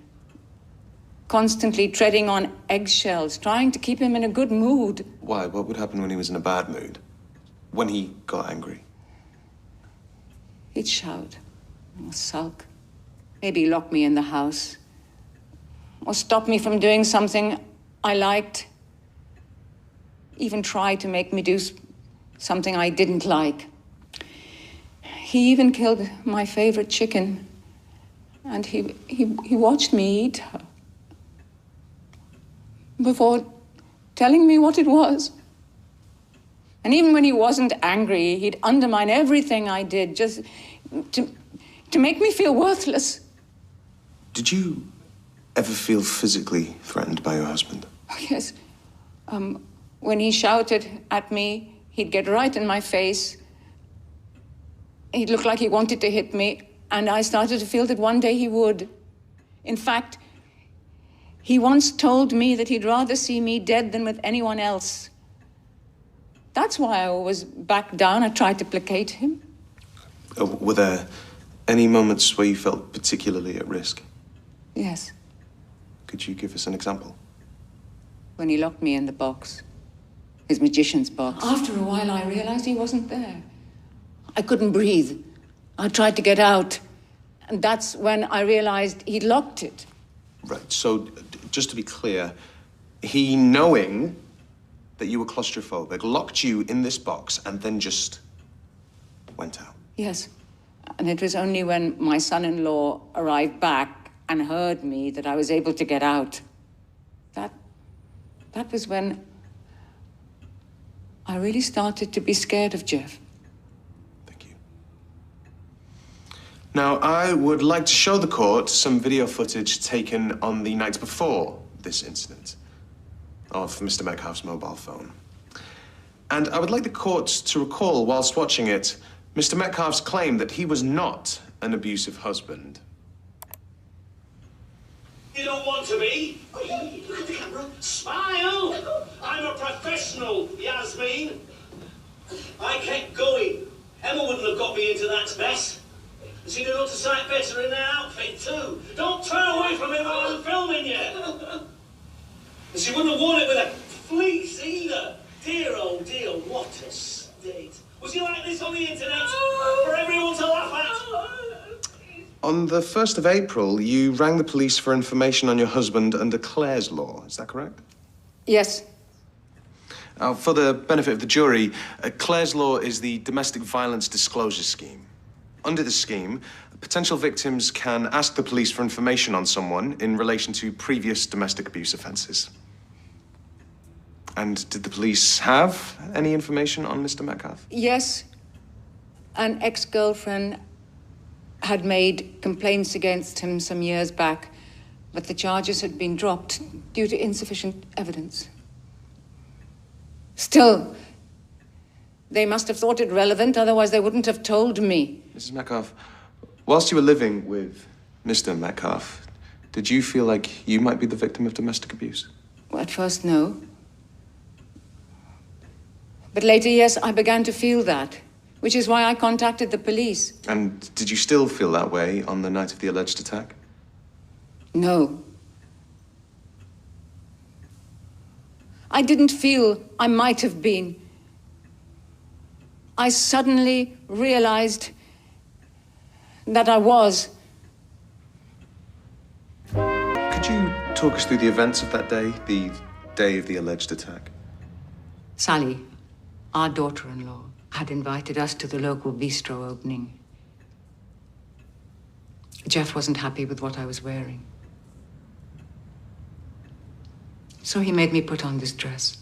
Constantly treading on eggshells, trying to keep him in a good mood. Why? What would happen when he was in a bad mood? When he got angry? He'd shout, or sulk, maybe lock me in the house, or stop me from doing something I liked, even try to make me do something I didn't like. He even killed my favorite chicken, and he watched me eat her before telling me what it was. And even when he wasn't angry, he'd undermine everything I did just to make me feel worthless. Did you ever feel physically threatened by your husband? Oh, yes. When he shouted at me, he'd get right in my face. He'd look like he wanted to hit me, and I started to feel that one day he would. In fact, he once told me that he'd rather see me dead than with anyone else. That's why I always backed down. I tried to placate him. Were there any moments where you felt particularly at risk? Yes. Could you give us an example? When he locked me in the box, his magician's box. After a while, I realized he wasn't there. I couldn't breathe. I tried to get out, and that's when I realized he'd locked it. Right, so just to be clear, he, knowing that you were claustrophobic, locked you in this box and then just went out? Yes, and it was only when my son-in-law arrived back and heard me that I was able to get out. That was when I really started to be scared of Geoff. Now, I would like to show the court some video footage taken on the night before this incident of Mr. Metcalfe's mobile phone. And I would like the court to recall, whilst watching it, Mr. Metcalfe's claim that he was not an abusive husband. You don't want to be? Look at the camera. Smile! I'm a professional, Yasmeen. I kept going. Emma wouldn't have got me into that mess. She'd have looked a sight better in their outfit, too. Don't turn away from me while I'm filming you. And she wouldn't have worn it with a fleece either. Dear, old dear, what a state. Was you like this on the internet? For everyone to laugh at? On the 1st of April, you rang the police for information on your husband under Clare's law. Is that correct? Yes. For the benefit of the jury, Clare's law is the Domestic Violence Disclosure Scheme. Under the scheme, potential victims can ask the police for information on someone in relation to previous domestic abuse offences. And did the police have any information on Mr. Metcalfe? Yes. An ex-girlfriend had made complaints against him some years back, but the charges had been dropped due to insufficient evidence. Still, they must have thought it relevant, otherwise they wouldn't have told me. Mrs. Metcalfe, whilst you were living with Mr. Metcalfe, did you feel like you might be the victim of domestic abuse? Well, at first, no. But later, yes, I began to feel that, which is why I contacted the police. And did you still feel that way on the night of the alleged attack? No. I didn't feel I might have been. I suddenly realized that I was. Could you talk us through the events of that day, the day of the alleged attack? Sally, our daughter-in-law, had invited us to the local bistro opening. Geoff wasn't happy with what I was wearing. So he made me put on this dress.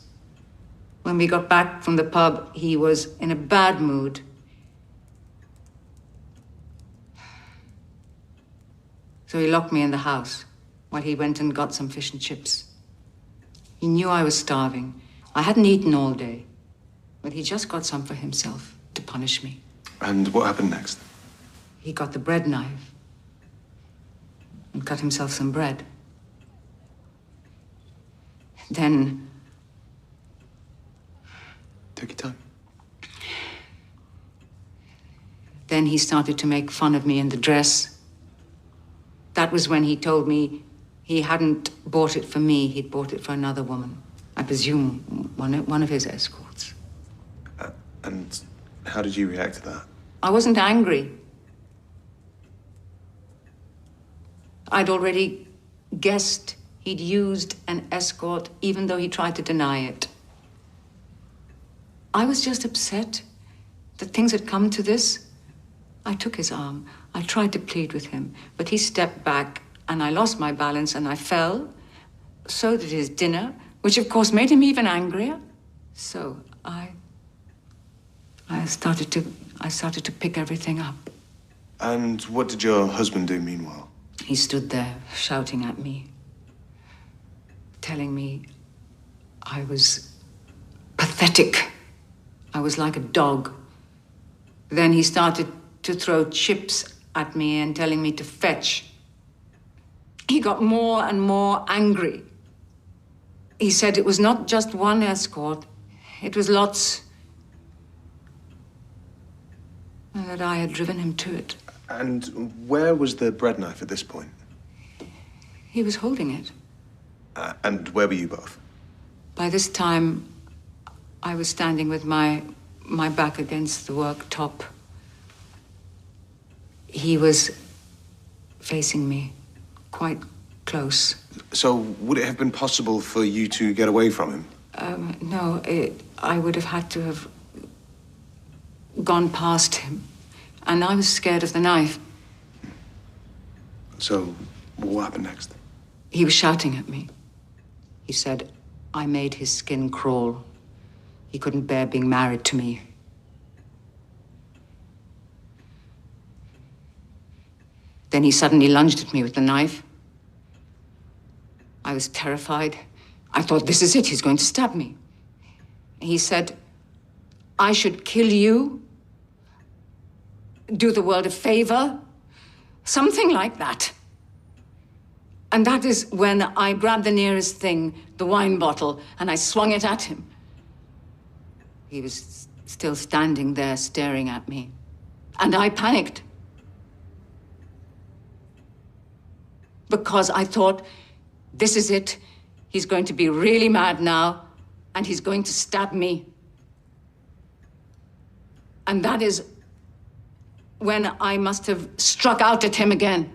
When we got back from the pub, he was in a bad mood. So he locked me in the house while he went and got some fish and chips. He knew I was starving. I hadn't eaten all day, but he just got some for himself to punish me. And what happened next? He got the bread knife and cut himself some bread. Then... Take your time. Then he started to make fun of me in the dress. That was when he told me he hadn't bought it for me, he'd bought it for another woman. I presume one of his escorts. And how did you react to that? I wasn't angry. I'd already guessed he'd used an escort, even though he tried to deny it. I was just upset that things had come to this. I took his arm. I tried to plead with him, but he stepped back, and I lost my balance, and I fell. So did his dinner, which of course made him even angrier. So I started to pick everything up. And what did your husband do meanwhile? He stood there shouting at me, telling me I was pathetic. I was like a dog. Then he started to throw chips at me and telling me to fetch. He got more and more angry. He said it was not just one escort, it was lots. And that I had driven him to it. And where was the bread knife at this point? He was holding it. And where were you both? By this time, I was standing with my back against the worktop. He was facing me, quite close. So would it have been possible for you to get away from him? No, I would have had to have gone past him. And I was scared of the knife. So what happened next? He was shouting at me. He said I made his skin crawl. He couldn't bear being married to me. Then he suddenly lunged at me with the knife. I was terrified. I thought, this is it, he's going to stab me. He said, I should kill you, do the world a favor, something like that. And that is when I grabbed the nearest thing, the wine bottle, and I swung it at him. He was still standing there staring at me. And I panicked. Because I thought, this is it. He's going to be really mad now, and he's going to stab me. And that is when I must have struck out at him again.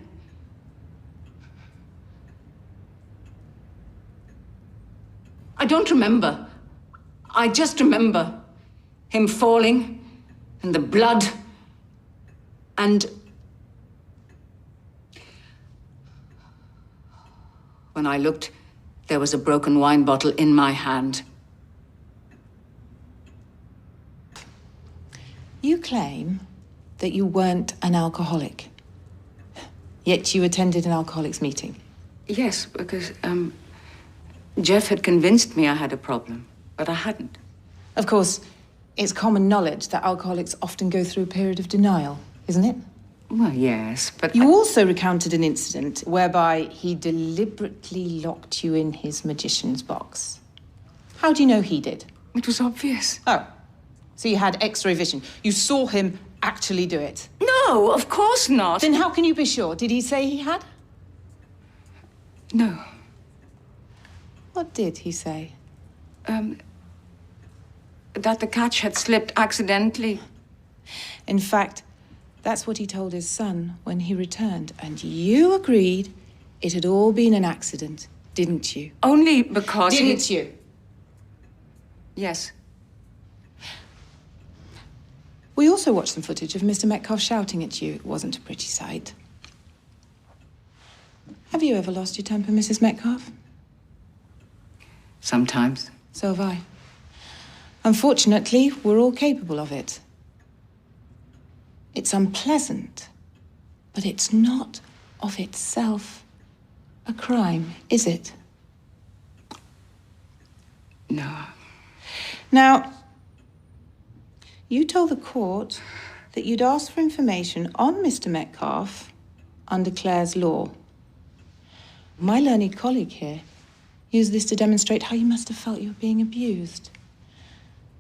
I don't remember. I just remember him falling, and the blood, and when I looked, there was a broken wine bottle in my hand. You claim that you weren't an alcoholic, yet you attended an alcoholics meeting. Yes, because Geoff had convinced me I had a problem, but I hadn't. Of course, it's common knowledge that alcoholics often go through a period of denial, isn't it? Well, yes, but... You also recounted an incident whereby he deliberately locked you in his magician's box. How do you know he did? It was obvious. Oh, so you had X-ray vision. You saw him actually do it? No, of course not. Then how can you be sure? Did he say he had? No. What did he say? That the catch had slipped accidentally. In fact, that's what he told his son when he returned. And you agreed it had all been an accident, didn't you? Only because Didn't you? Yes. We also watched some footage of Mr. Metcalfe shouting at you. It wasn't a pretty sight. Have you ever lost your temper, Mrs. Metcalfe? Sometimes. So have I. Unfortunately, we're all capable of it. It's unpleasant, but it's not of itself a crime, is it? No. Now, you told the court that you'd asked for information on Mr. Metcalfe under Clare's law. My learned colleague here used this to demonstrate how you must have felt you were being abused.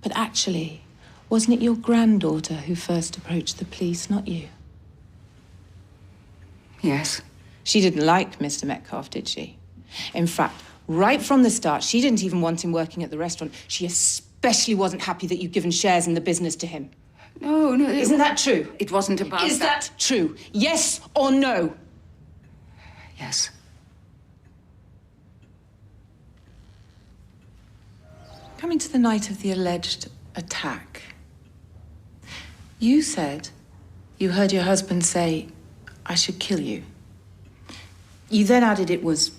But actually, wasn't it your granddaughter who first approached the police, not you? Yes. She didn't like Mr. Metcalfe, did she? In fact, right from the start, she didn't even want him working at the restaurant. She especially wasn't happy that you'd given shares in the business to him. No. Isn't that true? It wasn't about Is that true? Yes or no? Yes. Coming to the night of the alleged attack, you said you heard your husband say, "I should kill you." You then added it was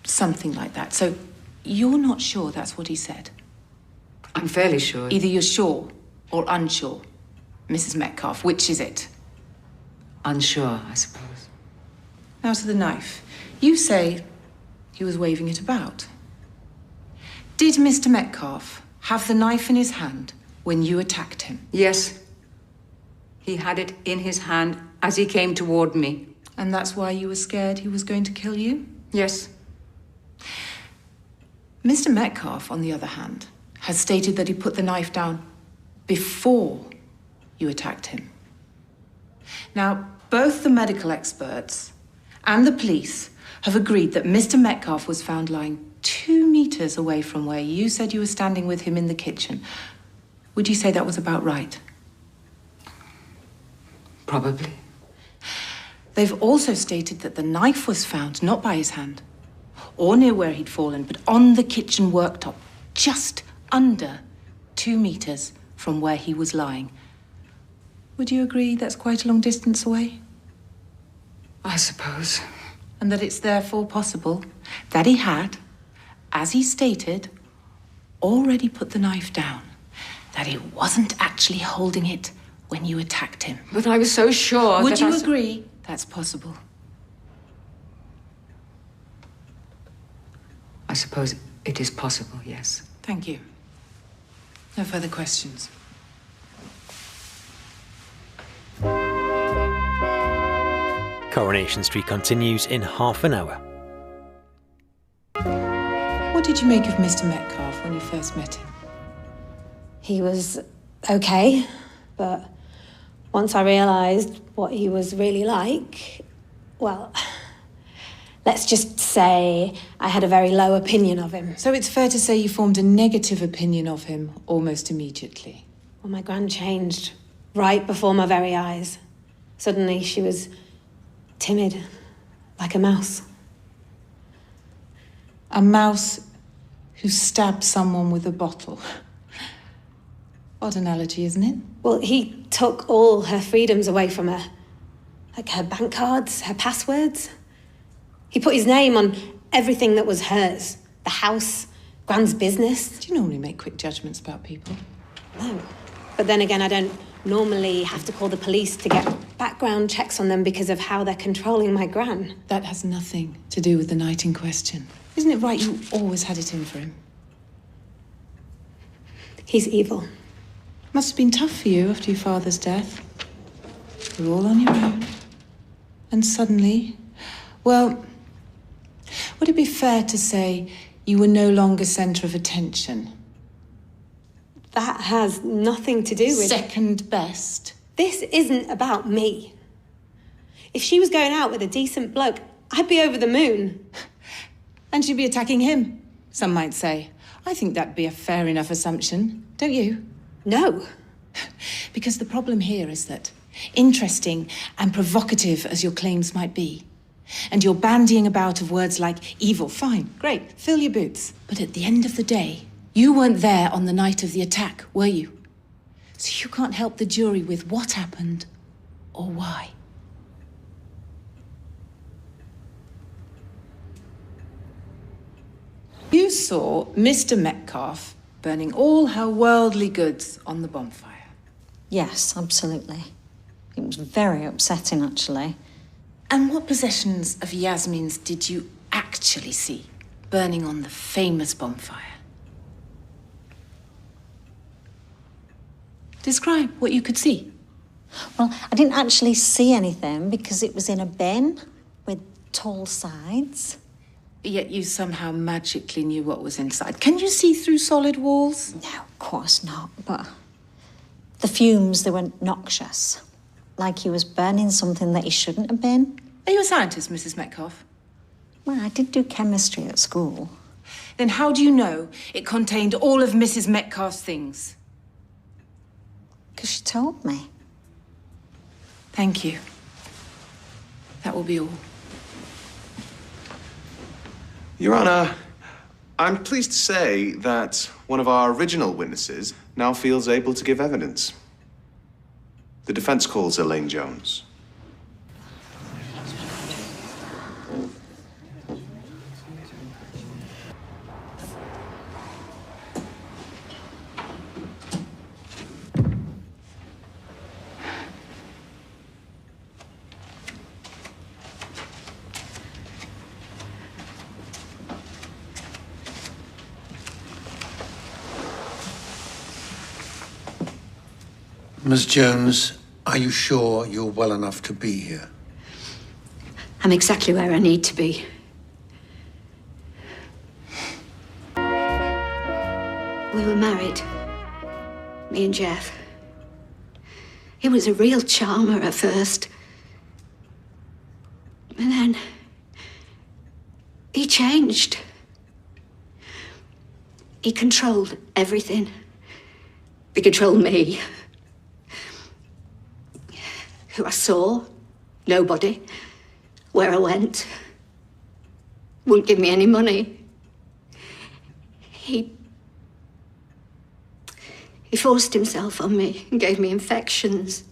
something like that. So you're not sure that's what he said? I'm fairly sure. Either you're sure or unsure. Mrs. Metcalfe, which is it? Unsure, I suppose. Now to the knife. You say he was waving it about. Did Mr. Metcalfe have the knife in his hand when you attacked him? Yes. He had it in his hand as he came toward me. And that's why you were scared he was going to kill you? Yes. Mr. Metcalfe, on the other hand, has stated that he put the knife down before you attacked him. Now, both the medical experts and the police have agreed that Mr. Metcalfe was found lying 2 meters away from where you said you were standing with him in the kitchen. Would you say that was about right? Probably. They've also stated that the knife was found not by his hand or near where he'd fallen, but on the kitchen worktop, just under 2 meters from where he was lying. Would you agree that's quite a long distance away? I suppose. And that it's therefore possible that he had, as he stated, already put the knife down, that he wasn't actually holding it when you attacked him. But I was so sure Would that you agree that's possible? I suppose it is possible, yes. Thank you. No further questions. Coronation Street continues in half an hour. What did you make of Mr. Metcalfe when you first met him? He was okay, but once I realised what he was really like, well, let's just say I had a very low opinion of him. So it's fair to say you formed a negative opinion of him almost immediately? Well, my gran changed right before my very eyes. Suddenly she was timid, like a mouse. A mouse who stabbed someone with a bottle. Odd analogy, isn't it? Well, he took all her freedoms away from her. Like her bank cards, her passwords. He put his name on everything that was hers. The house, Gran's business. Do you normally make quick judgments about people? No. But then again, I don't normally have to call the police to get background checks on them because of how they're controlling my Gran. That has nothing to do with the night in question. Isn't it right you always had it in for him? He's evil. Must have been tough for you after your father's death. You're all on your own. And suddenly, well, would it be fair to say you were no longer centre of attention? That has nothing to do with... Second best. This isn't about me. If she was going out with a decent bloke, I'd be over the moon. And she'd be attacking him, some might say. I think that'd be a fair enough assumption, don't you? No. Because the problem here is that, interesting and provocative as your claims might be, and your bandying about of words like evil, fine, great, fill your boots. But at the end of the day, you weren't there on the night of the attack, were you? So you can't help the jury with what happened or why. You saw Mr. Metcalfe burning all her worldly goods on the bonfire. Yes, absolutely. It was very upsetting, actually. And what possessions of Yasmeen's did you actually see burning on the famous bonfire? Describe what you could see. Well, I didn't actually see anything because it was in a bin with tall sides. Yet you somehow magically knew what was inside. Can you see through solid walls? No, of course not, but the fumes, they were noxious. Like he was burning something that he shouldn't have been. Are you a scientist, Mrs. Metcalfe? Well, I did do chemistry at school. Then how do you know it contained all of Mrs. Metcalfe's things? Because she told me. Thank you. That will be all. Your Honour, I'm pleased to say that one of our original witnesses now feels able to give evidence. The defence calls Elaine Jones. Miss Jones, are you sure you're well enough to be here? I'm exactly where I need to be. We were married, me and Geoff. He was a real charmer at first. And then he changed. He controlled everything. He controlled me. Who I saw, nobody. Where I went. Wouldn't give me any money. He forced himself on me and gave me infections.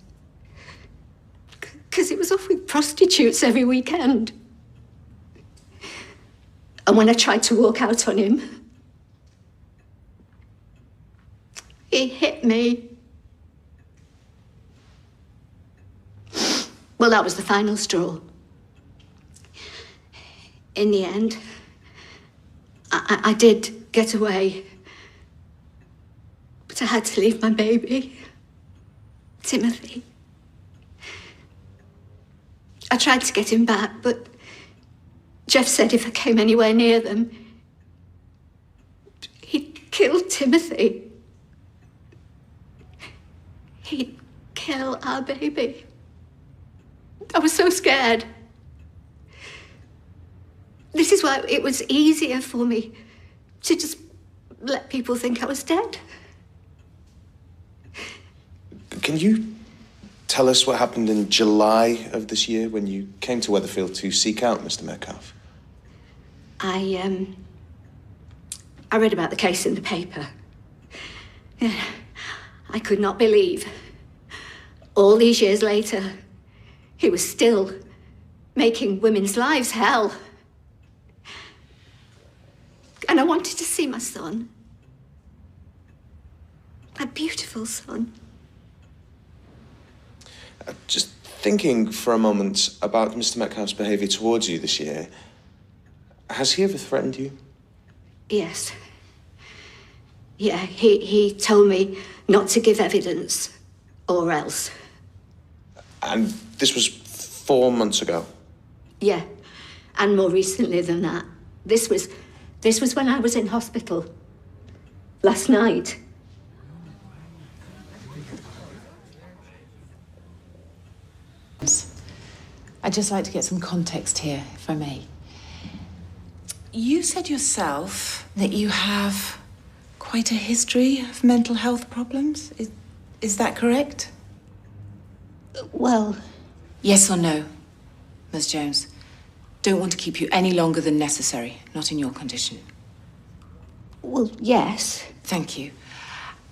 Because he was off with prostitutes every weekend. And when I tried to walk out on him, he hit me. Well, that was the final straw. In the end, I did get away. But I had to leave my baby, Timothy. I tried to get him back, but Geoff said if I came anywhere near them, he'd kill Timothy. He'd kill our baby. I was so scared. This is why it was easier for me to just let people think I was dead. Can you tell us what happened in July of this year when you came to Weatherfield to seek out Mr. Metcalfe? I read about the case in the paper. I could not believe, all these years later, he was still making women's lives hell. And I wanted to see my son. My beautiful son. Just thinking for a moment about Mr. Metcalfe's behaviour towards you this year, has he ever threatened you? Yes. Yeah, he told me not to give evidence, or else. And this was 4 months ago? Yeah, and more recently than that. This was when I was in hospital. Last night. I'd just like to get some context here, if I may. You said yourself that you have quite a history of mental health problems. Is that correct? Well... Yes or no, Ms. Jones? Don't want to keep you any longer than necessary, not in your condition. Well, yes. Thank you.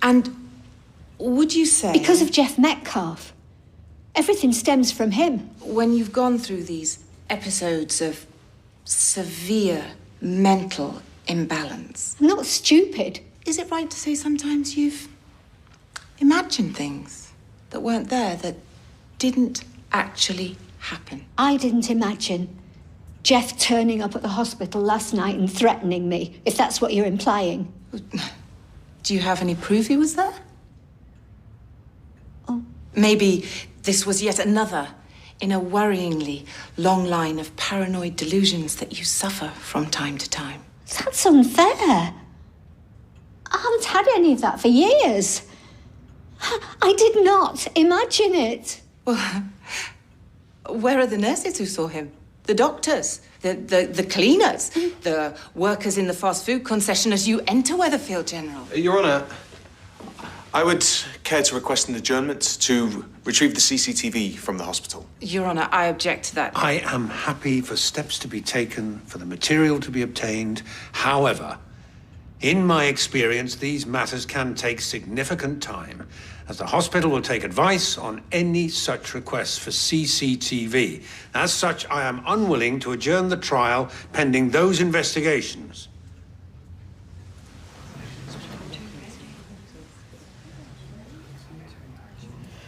And would you say... Because of Geoff Metcalfe. Everything stems from him. When you've gone through these episodes of severe mental imbalance... I'm not stupid. Is it right to say sometimes you've imagined things that weren't there, that didn't actually happen? I didn't imagine Geoff turning up at the hospital last night and threatening me, if that's what you're implying. Do you have any proof he was there? Oh. Maybe this was yet another in a worryingly long line of paranoid delusions that you suffer from time to time. That's unfair. I haven't had any of that for years. I did not imagine it. Well, where are the nurses who saw him? The doctors, the cleaners, the workers in the fast food concession as you enter Weatherfield, General? Your Honour, I would care to request an adjournment to retrieve the CCTV from the hospital. Your Honour, I object to that. I am happy for steps to be taken, for the material to be obtained. However, in my experience, these matters can take significant time, as the hospital will take advice on any such requests for CCTV. As such, I am unwilling to adjourn the trial pending those investigations.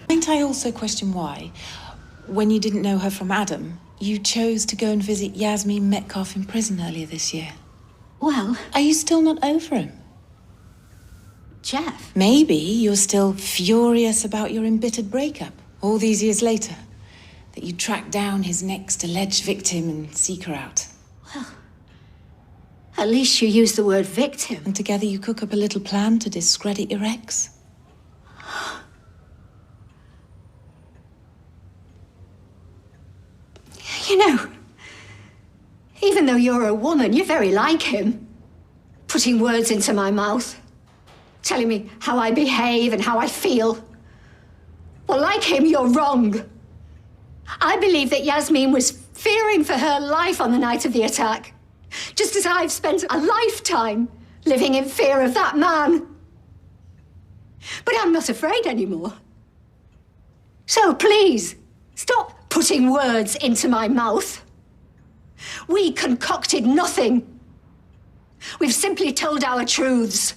Might I also question why, when you didn't know her from Adam, you chose to go and visit Yasmeen Metcalfe in prison earlier this year? Well... Are you still not over him? Geoff? Maybe you're still furious about your embittered breakup, all these years later. That you track down his next alleged victim and seek her out. Well, at least you use the word victim. And together you cook up a little plan to discredit your ex. You know, even though you're a woman, you're very like him. Putting words into my mouth. Telling me how I behave and how I feel. Well, like him, you're wrong. I believe that Yasmeen was fearing for her life on the night of the attack. Just as I've spent a lifetime living in fear of that man. But I'm not afraid anymore. So please, stop putting words into my mouth. We concocted nothing. We've simply told our truths.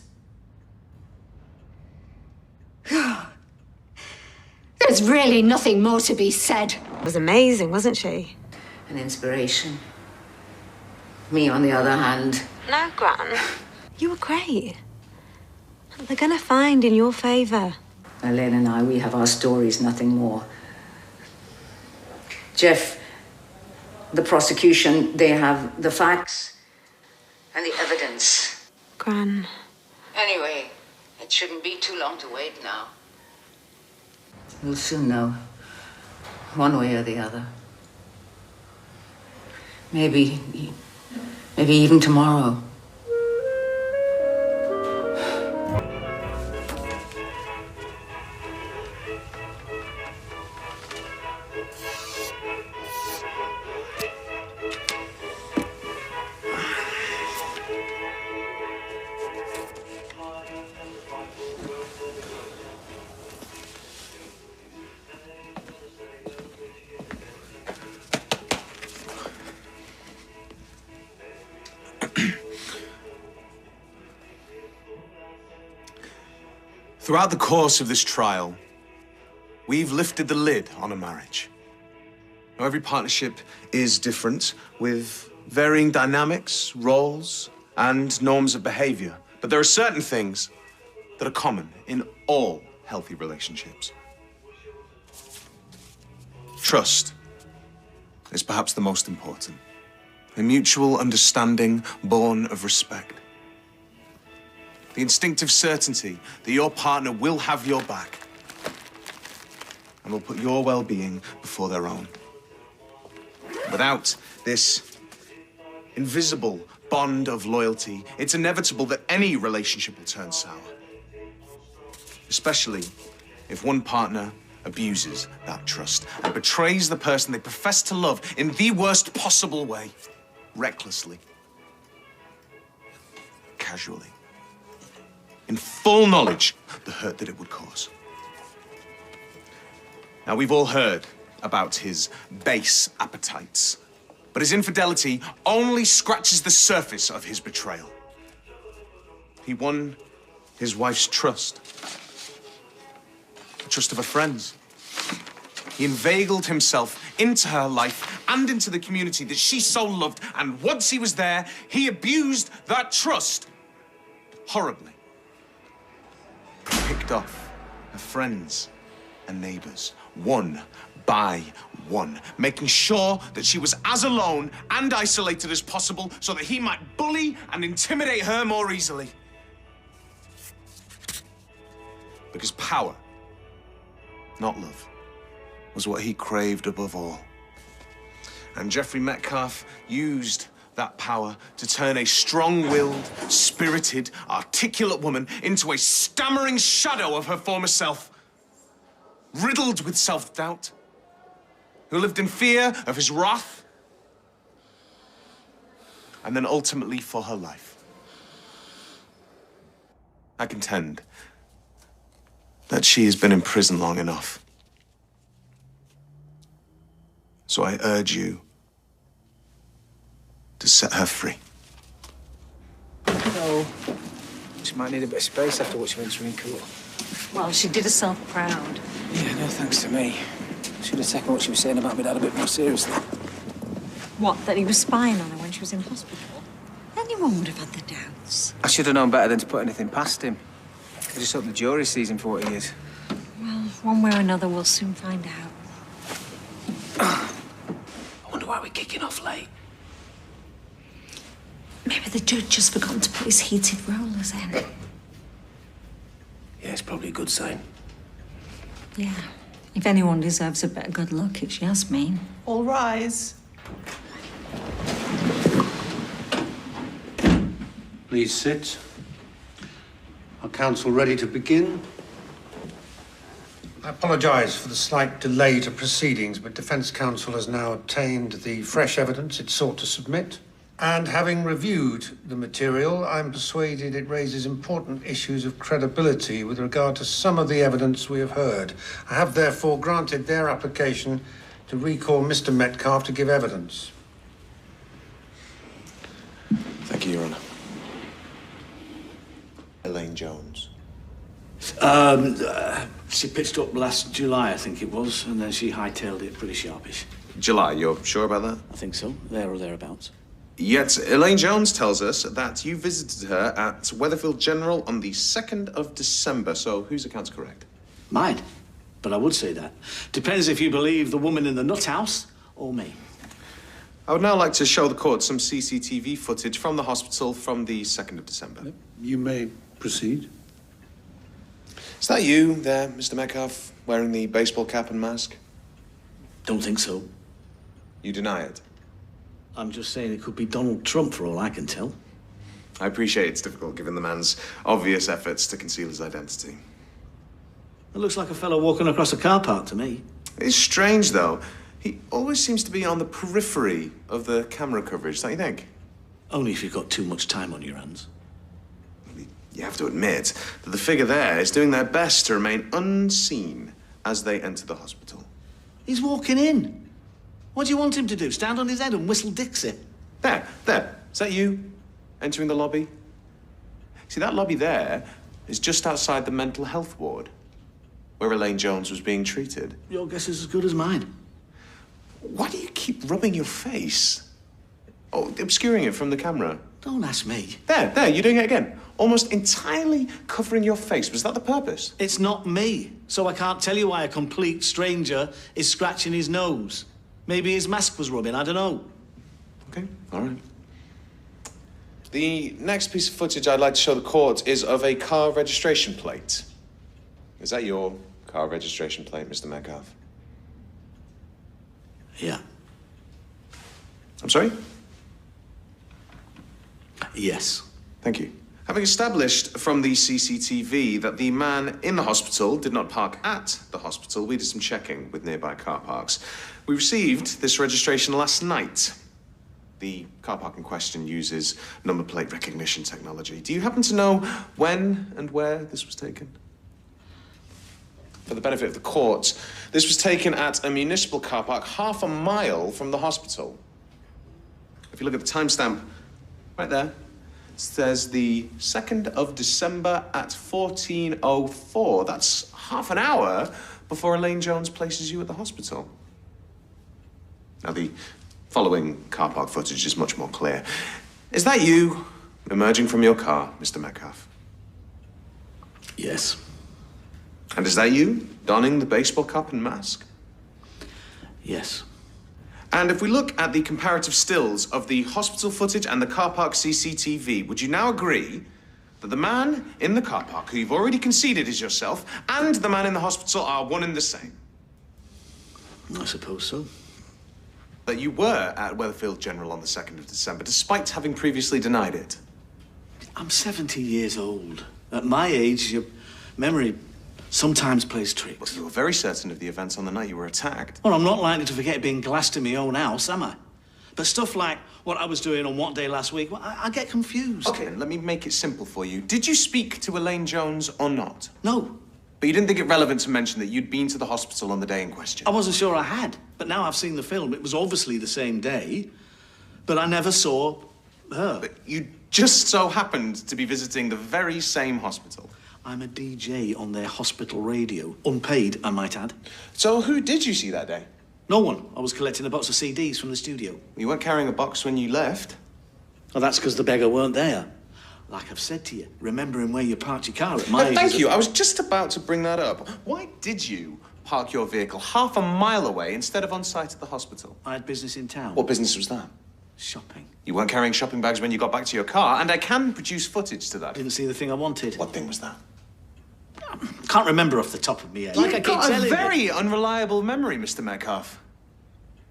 There's really nothing more to be said. It was amazing, wasn't she? An inspiration. Me, on the other hand. No, Gran. You were great. They're gonna find in your favour. Elaine and I, we have our stories, nothing more. Geoff, the prosecution, they have the facts and the evidence. Gran. Anyway, it shouldn't be too long to wait now. We'll soon know, one way or the other. Maybe even tomorrow. Throughout the course of this trial, we've lifted the lid on a marriage. Now, every partnership is different, with varying dynamics, roles, and norms of behavior. But there are certain things that are common in all healthy relationships. Trust is perhaps the most important. A mutual understanding born of respect. The instinctive certainty that your partner will have your back and will put your well-being before their own. Without this invisible bond of loyalty, it's inevitable that any relationship will turn sour. Especially if one partner abuses that trust and betrays the person they profess to love in the worst possible way, recklessly, casually. In full knowledge of the hurt that it would cause. Now, we've all heard about his base appetites, but his infidelity only scratches the surface of his betrayal. He won his wife's trust, the trust of her friends, He inveigled himself into her life and into the community that she so loved, and once he was there, he abused that trust horribly. He picked off her friends and neighbours, one by one, making sure that she was as alone and isolated as possible so that he might bully and intimidate her more easily. Because power, not love, was what he craved above all. And Jeffrey Metcalf used that power to turn a strong-willed, spirited, articulate woman into a stammering shadow of her former self, riddled with self-doubt, who lived in fear of his wrath, and then ultimately for her life. I contend that she has been in prison long enough. So I urge you to set her free. No. She might need a bit of space after what she went through in court. Well, she did herself proud. Yeah, no thanks to me. Should have taken what she was saying about my dad a bit more seriously. What, that he was spying on her when she was in hospital? Anyone would have had the doubts. I should have known better than to put anything past him. I just hope the jury sees him for what he is. Well, one way or another, we'll soon find out. I wonder why we're kicking off late. Maybe the judge has forgotten to put his heated rollers in. Yeah, it's probably a good sign. Yeah. If anyone deserves a bit of good luck, it's Yasmeen. All rise. Please sit. Are counsel ready to begin? I apologise for the slight delay to proceedings, but Defence Counsel has now obtained the fresh evidence it sought to submit. And having reviewed the material, I'm persuaded it raises important issues of credibility with regard to some of the evidence we have heard. I have therefore granted their application to recall Mr. Metcalf to give evidence. Thank you, Your Honour. Elaine Jones. She pitched up last July, I think it was, and then she hightailed it pretty sharpish. July, you're sure about that? I think so, there or thereabouts. Yet, Elaine Jones tells us that you visited her at Weatherfield General on the 2nd of December, so whose account's correct? Mine, but I would say that. Depends if you believe the woman in the nut house or me. I would now like to show the court some CCTV footage from the hospital from the 2nd of December. You may proceed. Is that you there, Mr. Metcalf, wearing the baseball cap and mask? Don't think so. You deny it? I'm just saying it could be Donald Trump for all I can tell. I appreciate it's difficult given the man's obvious efforts to conceal his identity. It looks like a fellow walking across a car park to me. It's strange, though. He always seems to be on the periphery of the camera coverage, don't you think? Only if you've got too much time on your hands. You have to admit that the figure there is doing their best to remain unseen as they enter the hospital. He's walking in. What do you want him to do? Stand on his head and whistle Dixie? There. Is that you entering the lobby? See, that lobby there is just outside the mental health ward, where Elaine Jones was being treated. Your guess is as good as mine. Why do you keep rubbing your face? Oh, obscuring it from the camera. Don't ask me. There, you're doing it again. Almost entirely covering your face. Was that the purpose? It's not me, so I can't tell you why a complete stranger is scratching his nose. Maybe his mask was rubbing, I don't know. Okay, all right. The next piece of footage I'd like to show the court is of a car registration plate. Is that your car registration plate, Mr. Metcalf? Yeah. I'm sorry? Yes. Thank you. Having established from the CCTV that the man in the hospital did not park at the hospital, we did some checking with nearby car parks. We received this registration last night. The car park in question uses number plate recognition technology. Do you happen to know when and where this was taken? For the benefit of the court, this was taken at a municipal car park half a mile from the hospital. If you look at the timestamp right there, it says the 2nd of December at 14:04. That's half an hour before Elaine Jones places you at the hospital. Now, the following car park footage is much more clear. Is that you emerging from your car, Mr. Metcalf? Yes. And is that you donning the baseball cap and mask? Yes. And if we look at the comparative stills of the hospital footage and the car park CCTV, would you now agree that the man in the car park, who you've already conceded is yourself, and the man in the hospital are one and the same? I suppose so. That you were at Weatherfield General on the 2nd of December, despite having previously denied it? I'm 70 years old. At my age, your memory sometimes plays tricks. Well, you were very certain of the events on the night you were attacked. Well, I'm not likely to forget being glassed in my own house, am I? But stuff like what I was doing on what day last week, well, I get confused. Okay, let me make it simple for you. Did you speak to Elaine Jones or not? No. But you didn't think it relevant to mention that you'd been to the hospital on the day in question? I wasn't sure I had, but now I've seen the film. It was obviously the same day, but I never saw her. But you just so happened to be visiting the very same hospital. I'm a DJ on their hospital radio. Unpaid, I might add. So who did you see that day? No one. I was collecting a box of CDs from the studio. You weren't carrying a box when you left. Well, that's because the beggar weren't there. Like I've said to you, remembering where you parked your car at my age. Thank you. I was just about to bring that up. Why did you park your vehicle half a mile away instead of on site at the hospital? I had business in town. What business was that? Shopping. You weren't carrying shopping bags when you got back to your car, and I can produce footage to that. Didn't see the thing I wanted. What thing was that? Can't remember off the top of my head. You've got a very unreliable memory, Mr. Metcalf.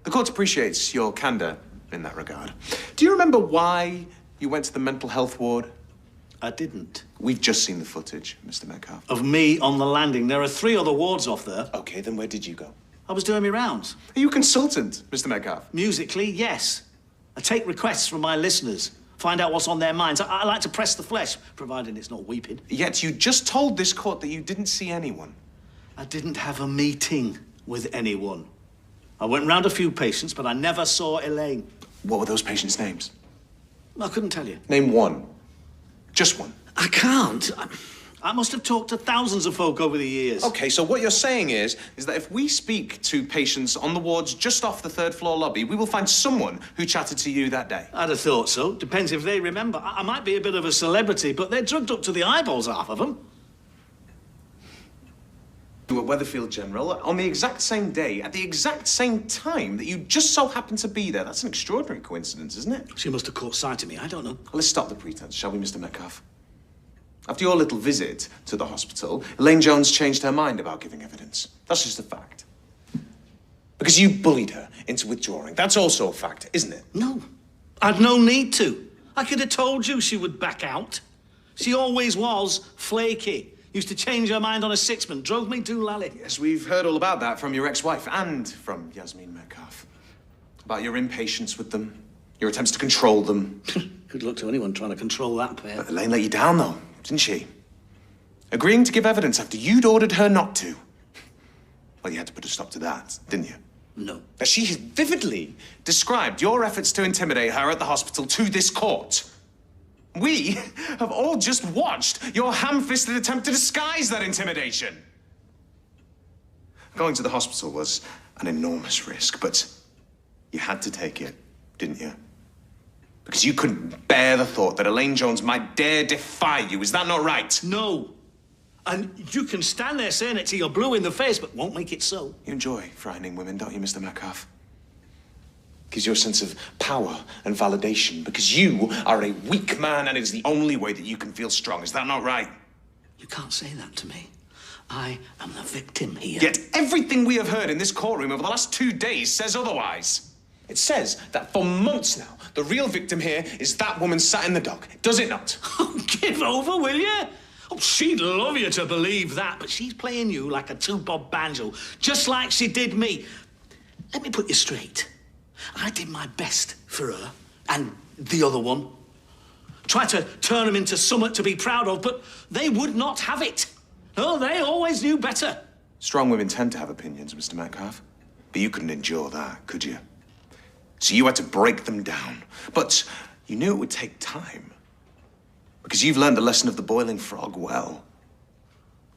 The court appreciates your candour in that regard. Do you remember why you went to the mental health ward? I didn't. We've just seen the footage, Mr. Metcalf. Of me on the landing. There are 3 other wards off there. Okay, then where did you go? I was doing my rounds. Are you a consultant, Mr. Metcalf? Musically, yes. I take requests from my listeners, find out what's on their minds. I like to press the flesh, providing it's not weeping. Yet you just told this court that you didn't see anyone. I didn't have a meeting with anyone. I went round a few patients, but I never saw Elaine. What were those patients' names? I couldn't tell you. Name one. Just one. I can't. I must have talked to thousands of folk over the years. Okay, so what you're saying is that if we speak to patients on the wards just off the 3rd floor lobby, we will find someone who chatted to you that day. I'd have thought so. Depends if they remember. I might be a bit of a celebrity, but they're drugged up to the eyeballs, half of them. You were at Weatherfield General on the exact same day, at the exact same time that you just so happened to be there. That's an extraordinary coincidence, isn't it? She must have caught sight of me. I don't know. Let's stop the pretense, shall we, Mr. Metcalf? After your little visit to the hospital, Elaine Jones changed her mind about giving evidence. That's just a fact. Because you bullied her into withdrawing. That's also a fact, isn't it? No. I'd no need to. I could have told you she would back out. She always was flaky. Used to change her mind on a sixpence. Drove me to Lally. Yes, we've heard all about that from your ex-wife and from Yasmeen Metcalf. About your impatience with them, your attempts to control them. Good luck to anyone trying to control that pair. But Elaine let you down, though, didn't she? Agreeing to give evidence after you'd ordered her not to. Well, you had to put a stop to that, didn't you? No. Now, she has vividly described your efforts to intimidate her at the hospital to this court. We have all just watched your ham-fisted attempt to disguise that intimidation. Going to the hospital was an enormous risk, but you had to take it, didn't you? Because you couldn't bear the thought that Elaine Jones might dare defy you. Is that not right? No. And you can stand there saying it till you're blue in the face, but won't make it so. You enjoy frightening women, don't you, Mr. Metcalf? Gives you a sense of power and validation, because you are a weak man and it's the only way that you can feel strong. Is that not right? You can't say that to me. I am the victim here. Yet everything we have heard in this courtroom over the last 2 days says otherwise. It says that for months now, the real victim here is that woman sat in the dock. Does it not? Oh, give over, will you? Oh, she'd love you to believe that, but she's playing you like a two-bob banjo, just like she did me. Let me put you straight. I did my best for her and the other one. Tried to turn them into something to be proud of, but they would not have it. No, they always knew better. Strong women tend to have opinions, Mr. Metcalf. But you couldn't endure that, could you? So you had to break them down. But you knew it would take time. Because you've learned the lesson of the boiling frog well.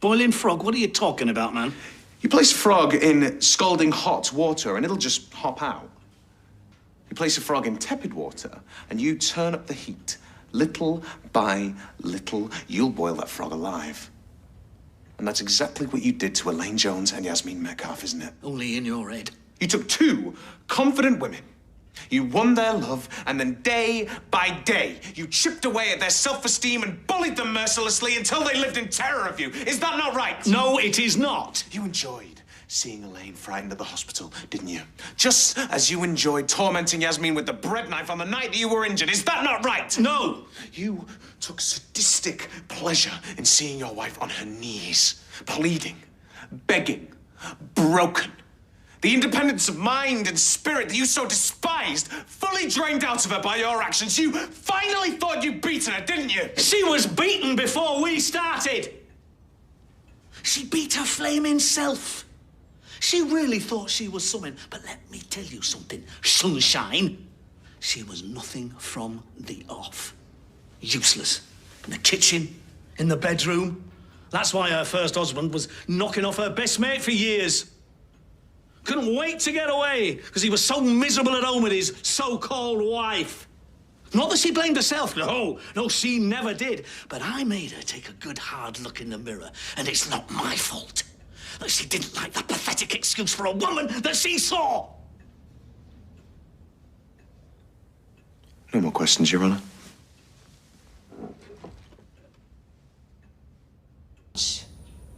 Boiling frog? What are you talking about, man? You place a frog in scalding hot water and it'll just hop out. You place a frog in tepid water and you turn up the heat. Little by little, you'll boil that frog alive. And that's exactly what you did to Elaine Jones and Yasmeen Metcalf, isn't it? Only in your head. You took two confident women. You won their love, and then day by day, you chipped away at their self-esteem and bullied them mercilessly until they lived in terror of you. Is that not right? No, it is not. You enjoyed seeing Elaine frightened at the hospital, didn't you? Just as you enjoyed tormenting Yasmeen with the bread knife on the night that you were injured. Is that not right? No. You took sadistic pleasure in seeing your wife on her knees, pleading, begging, broken. The independence of mind and spirit that you so despised, fully drained out of her by your actions. You finally thought you'd beaten her, didn't you? She was beaten before we started. She beat her flaming self. She really thought she was something. But let me tell you something, sunshine. She was nothing from the off. Useless. In the kitchen, in the bedroom. That's why her first husband was knocking off her best mate for years. Couldn't wait to get away, because he was so miserable at home with his so-called wife. Not that she blamed herself, no, she never did. But I made her take a good hard look in the mirror, and it's not my fault that she didn't like that pathetic excuse for a woman that she saw. No more questions, Your Honor.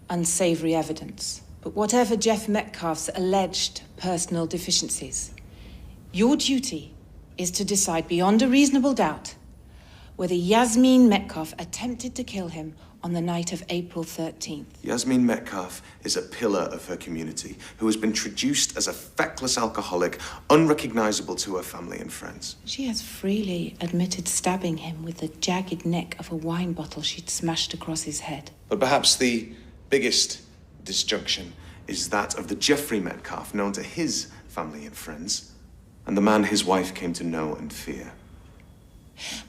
Unsavoury evidence. But whatever Geoff Metcalf's alleged personal deficiencies, your duty is to decide beyond a reasonable doubt whether Yasmeen Metcalf attempted to kill him on the night of April 13th. Yasmeen Metcalf is a pillar of her community who has been traduced as a feckless alcoholic, unrecognisable to her family and friends. She has freely admitted stabbing him with the jagged neck of a wine bottle she'd smashed across his head. But perhaps the biggest disjunction is that of the Geoffrey Metcalf, known to his family and friends, and the man his wife came to know and fear.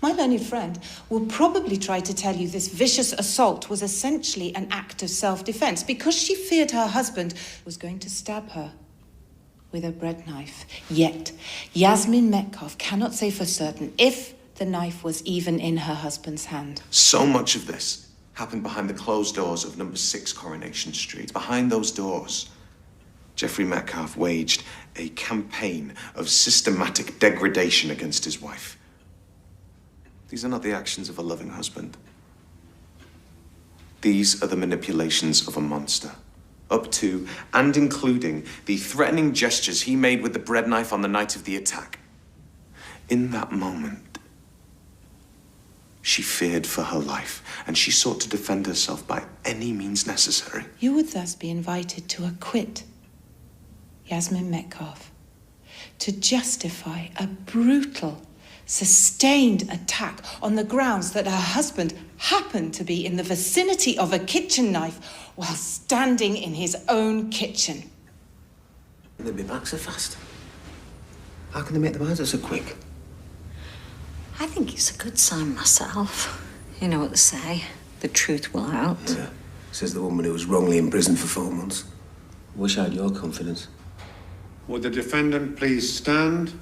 My learned friend will probably try to tell you this vicious assault was essentially an act of self-defense because she feared her husband was going to stab her with a bread knife. Yet, Yasmeen Metcalf cannot say for certain if the knife was even in her husband's hand. So much of this happened behind the closed doors of number 6 Coronation Street. Behind those doors, Geoffrey Metcalf waged a campaign of systematic degradation against his wife. These are not the actions of a loving husband. These are the manipulations of a monster, up to and including the threatening gestures he made with the bread knife on the night of the attack. In that moment, she feared for her life, and she sought to defend herself by any means necessary. You would thus be invited to acquit Yasmeen Metcalf, to justify a brutal, sustained attack on the grounds that her husband happened to be in the vicinity of a kitchen knife while standing in his own kitchen. They'll be back so fast. How can they make them out so quick? I think it's a good sign myself. You know what they say, the truth will out. Yeah, says the woman who was wrongly imprisoned for 4 months. Wish I had your confidence. Would the defendant please stand?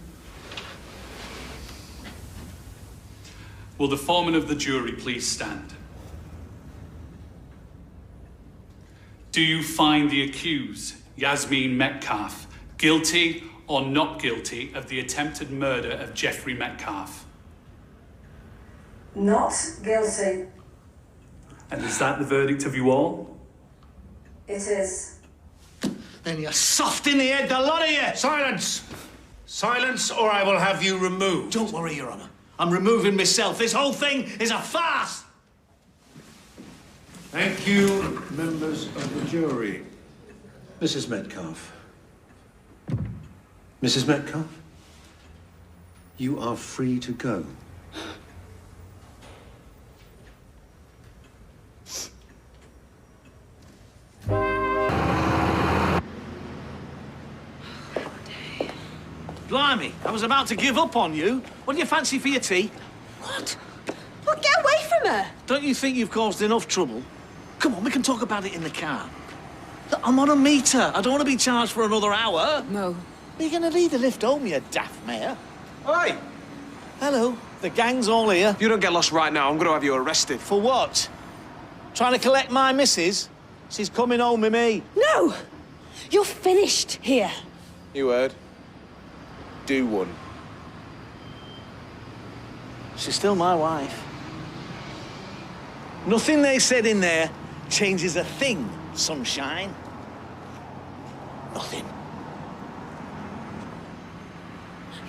Will the foreman of the jury please stand? Do you find the accused, Yasmeen Metcalf, guilty or not guilty of the attempted murder of Geoffrey Metcalf? Not guilty. And is that the verdict of you all? It is. Then you're soft in the head, the lot of you! Silence! Silence, or I will have you removed. Don't worry, Your Honour. I'm removing myself. This whole thing is a farce! Thank you, members of the jury. Mrs. Metcalf. Mrs. Metcalf, you are free to go. Blimey, I was about to give up on you. What do you fancy for your tea? What? Well, get away from her! Don't you think you've caused enough trouble? Come on, we can talk about it in the car. I'm on a meter. I don't want to be charged for another hour. No. You're going to need a lift home, you daft mare. Oi! Hello. The gang's all here. If you don't get lost right now, I'm going to have you arrested. For what? Trying to collect my missus? She's coming home with me. No! You're finished here. You heard. Do one. She's still my wife. Nothing they said in there changes a thing, sunshine. Nothing.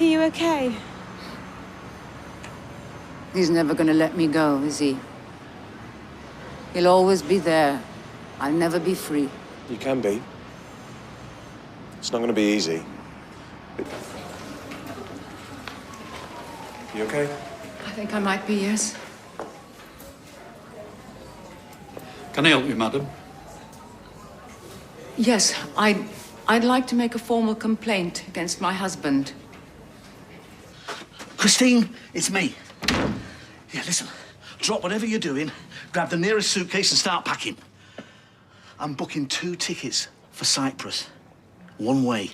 Are you okay? He's never gonna let me go, is he? He'll always be there. I'll never be free. You can be. It's not going to be easy. You okay? I think I might be, yes. Can I help you, madam? Yes, I'd like to make a formal complaint against my husband. Christine, it's me. Yeah, listen. Drop whatever you're doing, grab the nearest suitcase and start packing. I'm booking 2 tickets for Cyprus. One way.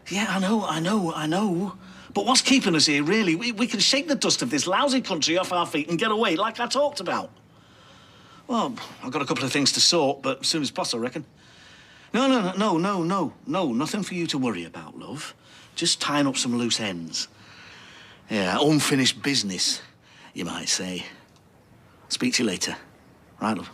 Yeah, I know. But what's keeping us here, really? We can shake the dust of this lousy country off our feet and get away like I talked about. Well, I've got a couple of things to sort, but as soon as possible, I reckon. No. Nothing for you to worry about, love. Just tying up some loose ends. Yeah, unfinished business, you might say. Speak to you later. Right, love?